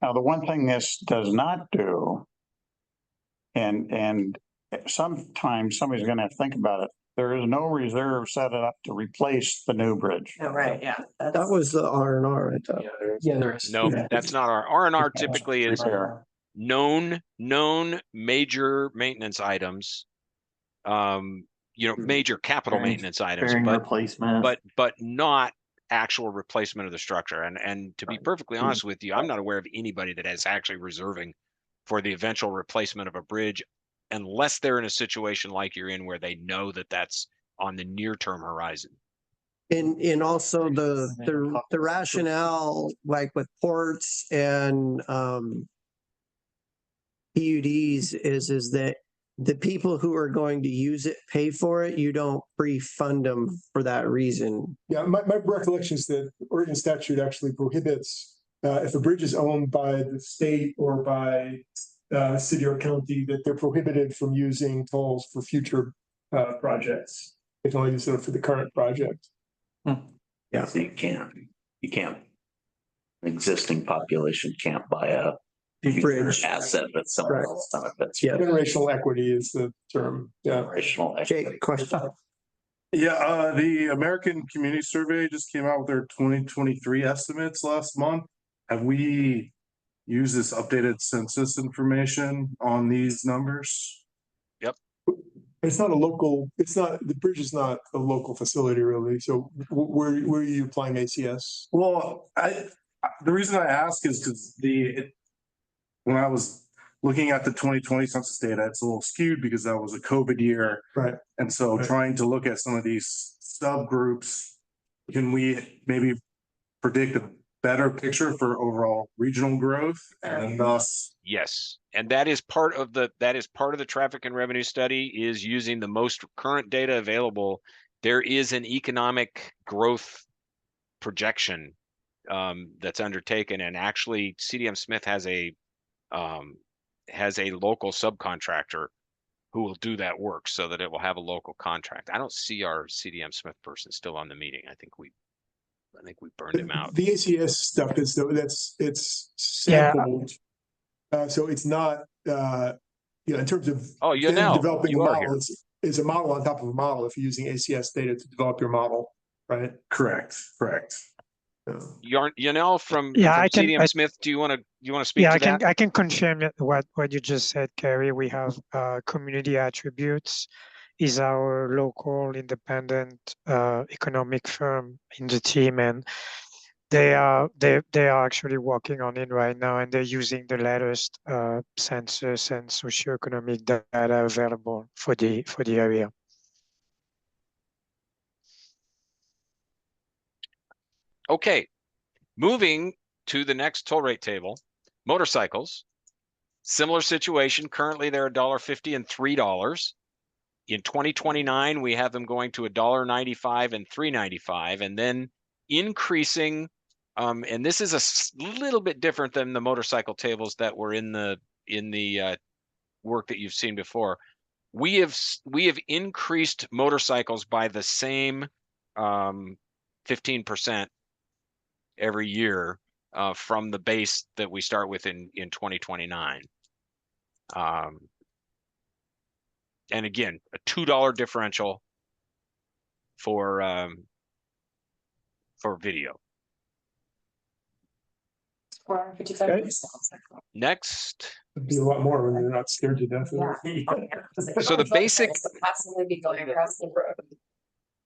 Now, the one thing this does not do, and sometimes somebody's going to have to think about it. There is no reserve set up to replace the new bridge. Oh, right, yeah. That was the R&R, I thought. Yeah, there is. No, that's not our R&R. Typically is known major maintenance items. Major capital maintenance items, but not actual replacement of the structure. And to be perfectly honest with you, I'm not aware of anybody that is actually reserving for the eventual replacement of a bridge, unless they're in a situation like you're in where they know that that's on the near-term horizon. And also the rationale, like with ports and PUDs, is that the people who are going to use it pay for it. You don't pre-fund them for that reason. Yeah, my recollection is that Oregon statute actually prohibits, if a bridge is owned by the state or by city or county, that they're prohibited from using tolls for future projects. They can only use them for the current project. Yeah, so you can't, existing population can't buy a Bridge asset that someone else benefits. Yeah. Generational equity is the term. Yeah. Generational Jake, equity. question. Yeah, the American Community Survey just came out with their 2023 estimates last month. Have we used this updated census information on these numbers? Yep. It's not a local, the bridge is not a local facility really. So where are you applying ACS? Well, the reason I ask is because when I was looking at the 2020 census data, it's a little skewed because that was a COVID year. Right. And so trying to look at some of these subgroups, can we maybe predict a better picture for overall regional growth and thus? Yes, and that is part of the traffic and revenue study, is using the most current data available. There is an economic growth projection that's undertaken, and actually CDM Smith has a local subcontractor who will do that work so that it will have a local contract. I don't see our CDM Smith person still on the meeting. I think we burned him out. The ACS stuff is it's sampled. So it's not in terms of developing a model, it's a model on top of a model if you're using ACS data to develop your model, right? Correct. Yanel from CDM Smith, do you want to speak to that? I can confirm what you just said, Kerry. We have community attributes is our local independent economic firm in the team, and they are actually working on it right now, and they're using the latest census and socioeconomic data available for the area. Okay, moving to the next toll rate table, motorcycles. Similar situation. Currently, they're $1.50 and $3. In 2029, we have them going to $1.95 and $3.95, and then increasing. And this is a little bit different than the motorcycle tables that were in the work that you've seen before. We have increased motorcycles by the same 15% every year from the base that we start with in 2029. And again, a $2 differential for video. Next. It'd be a lot more when you're not scared to death. So the basic Possibly be going across the road.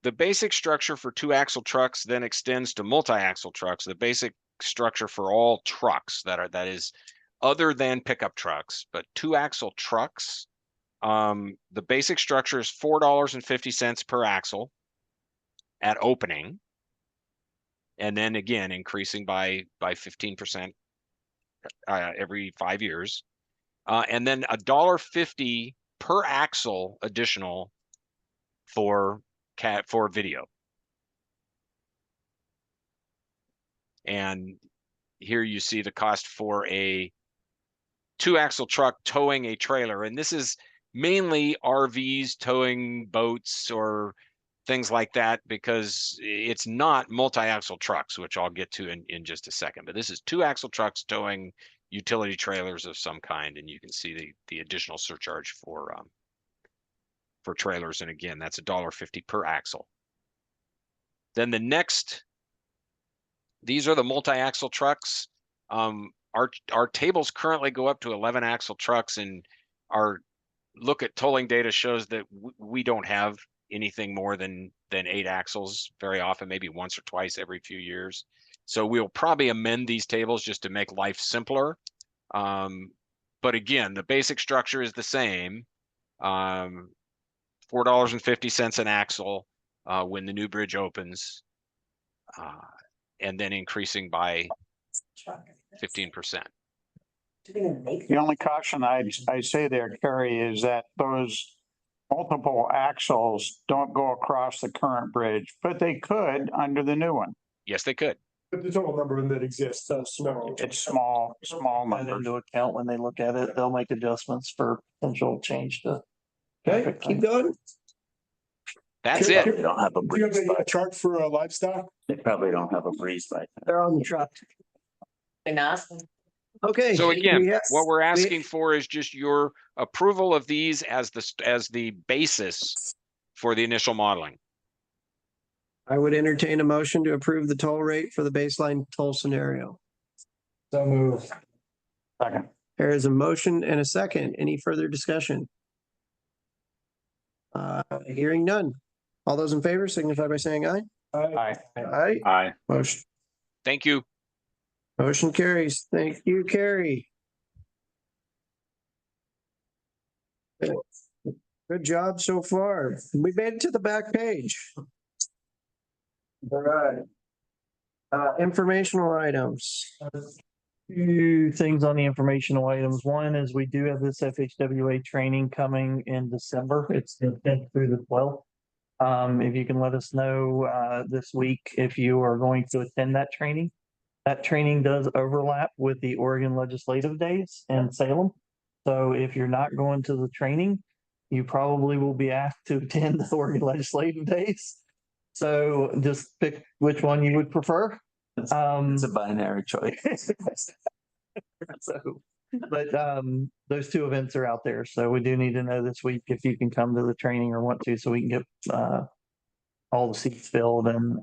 The basic structure for 2-axle trucks then extends to multi-axle trucks. The basic structure for all trucks that is other than pickup trucks, but 2-axle trucks, the basic structure is $4.50 per axle at opening, and then again increasing by 15% every 5 years, and then $1.50 per axle additional for video. And here you see the cost for a 2-axle truck towing a trailer, and this is mainly RVs towing boats or things like that, because it's not multi-axle trucks, which I'll get to in just a second. But this is 2-axle trucks towing utility trailers of some kind, and you can see the additional surcharge for trailers. And again, that's $1.50 per axle. Then the next, these are the multi-axle trucks. Our tables currently go up to 11-axle trucks, and our look at tolling data shows that we don't have anything more than 8 axles very often, maybe once or twice every few years. So we'll probably amend these tables just to make life simpler. But again, the basic structure is the same. $4.50 an axle when the new bridge opens, and then increasing by 15%. The only caution I say there, Carrie, is that those multiple axles don't go across the current bridge, but they could under the new one. Yes, they could. But the total number that exists, small. It's small That numbers. into account when they look at it, they'll make adjustments for potential change to. Okay, keep going. That's They it. probably don't have a Do you have breeze a bike. chart for livestock? They probably don't have a breeze bike. They're on the truck. Enough. Okay. So again, we have- what we're we- asking for is just your approval of these as the basis for the initial modeling. I would entertain a motion to approve the toll rate for the baseline toll scenario. So move. Second. There is a motion and a second. Any further discussion? Hearing none. All those in favor signify by saying aye. Aye. Aye. Aye. Motion, Thank you. motion carries. Thank you, Carrie. Good job so far. We made it to the back page. All right. Informational items. Two things on the informational items. One is we do have this FHWA training coming in December. It's the 10th through the 12th. If you can let us know this week if you are going to attend that training. That training does overlap with the Oregon Legislative Days in Salem. So if you're not going to the training, you probably will be asked to attend the Oregon Legislative Days. So just pick which one you would prefer. It's a binary choice. So, but those two events are out there. So we do need to know this week if you can come to the training or want to, so we can get all the seats filled and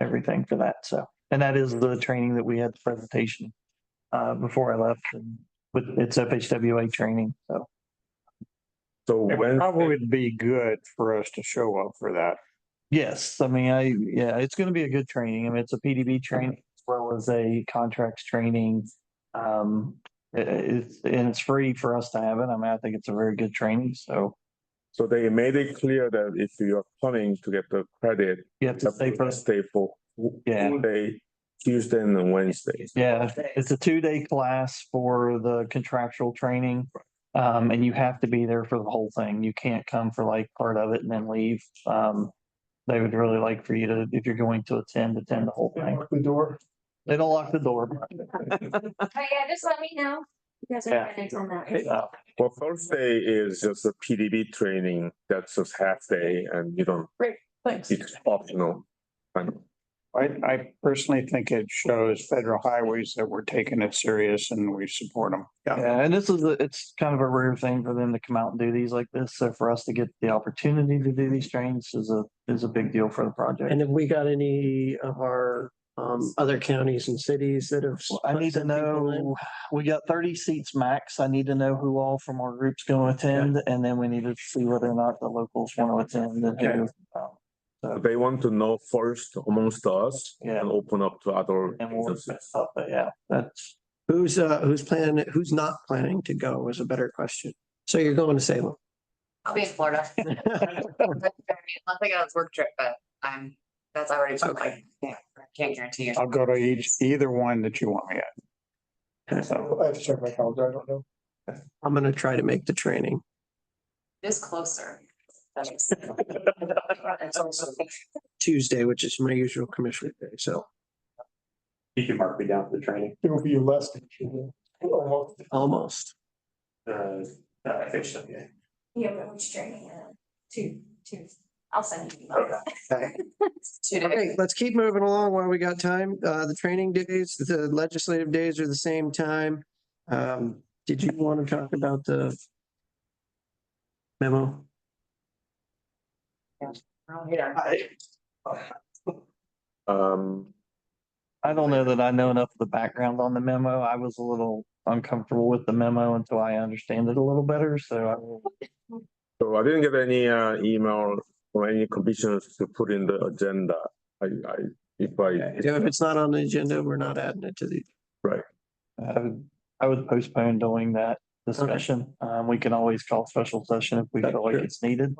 everything for that. So, and that is the training that we had the presentation before I left, and with it's FHWA training. So it probably would be good for us to show up for that. Yes, I mean, yeah, it's going to be a good training. I mean, it's a PDB training as well as a contracts training. It's free for us to have it. I mean, I think it's a very good training. So they made it clear that if you're coming to get the credit, you have to stay for full day, Tuesday and Wednesday. Yeah, it's a 2-day class for the contractual training. And you have to be there for the whole thing. You can't come for like part of it and then leave. They would really like for you to, if you're going to attend the whole thing. Lock the door. They don't lock the door. Oh yeah, just let me know. You guys are Yeah. gonna on that. Well, first day is just a PDB training. That's just half day and you don't, Great, thanks. it's optional. I personally think it shows federal highways that we're taking it serious and we support them. Yeah, and it's kind of a rare thing for them to come out and do these like this. So for us to get the opportunity to do these trainings is a big deal for the project. And have we got any of our other counties and cities that have? I need to know, we got 30 seats max. I need to know who all from our group's going to attend, and then we need to see whether or not the locals want to attend. And who, So they want to know first amongst us and open up to other. and we'll but yeah, that's Who's who's not planning to go is a better question. So you're going to Salem. I'll be in Florida. I mean, I'll take it as work trip, but that's already, I can't guarantee you. I'll go to either one that you want me at. So I have to check my calendar. I don't know. I'm gonna try to make the training. Just closer. It's also Tuesday, which is my usual commissioner day, so. You can mark me down for the training. It will be less. Almost. FHWA. Yeah, but which training? Two. I'll send you. Okay, let's keep moving along while we got time. The training days, the legislative days are the same time. Did you want to talk about the memo? I don't know that I know enough of the background on the memo. I was a little uncomfortable with the memo until I understand it a little better. So I didn't get any email or any commissioners to put in the agenda. If it's not on the agenda, we're not adding it to the. Right. I would postpone doing that discussion. We can always call special session if we feel like it's needed.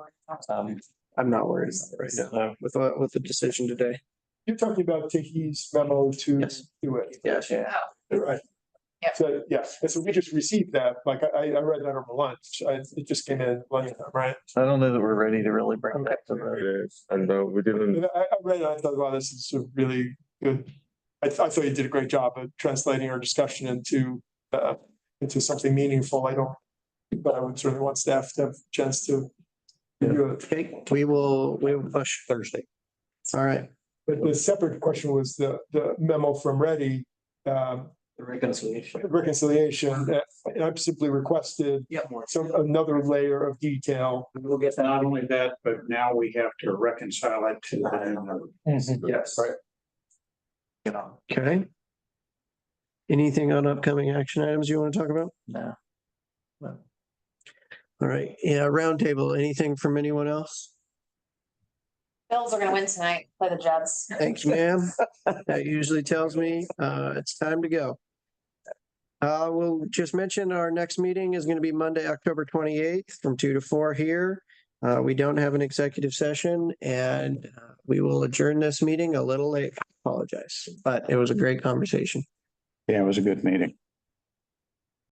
I'm not worried about it right now with the decision today. You're talking about Tahi's memo to do it. Yes. Right. Yep. So, yeah, and so we just received that, like, I read that over lunch, it just came in lunchtime, right? I don't know that we're ready to really bring that to It the. is, and we didn't. I read it, I thought, wow, this is a really good. I thought you did a great job of translating our discussion into something meaningful. But I would certainly want staff to have a chance to review it. Okay, we will push Thursday. All right. But the separate question was the memo from Reddy, The reconciliation. reconciliation, and I've simply requested another layer of detail. We'll get not only that, but now we have to reconcile it to the. Yes, right. You know. Okay. Anything on upcoming action items you want to talk about? No. All right, yeah, roundtable, anything from anyone else? Bills are gonna win tonight, play the Jets. Thank you, ma'am. That usually tells me it's time to go. We'll just mention our next meeting is going to be Monday, October 28th from 2 to 4 here. We don't have an executive session and we will adjourn this meeting a little late. Apologize, but it was a great conversation. Yeah, it was a good meeting.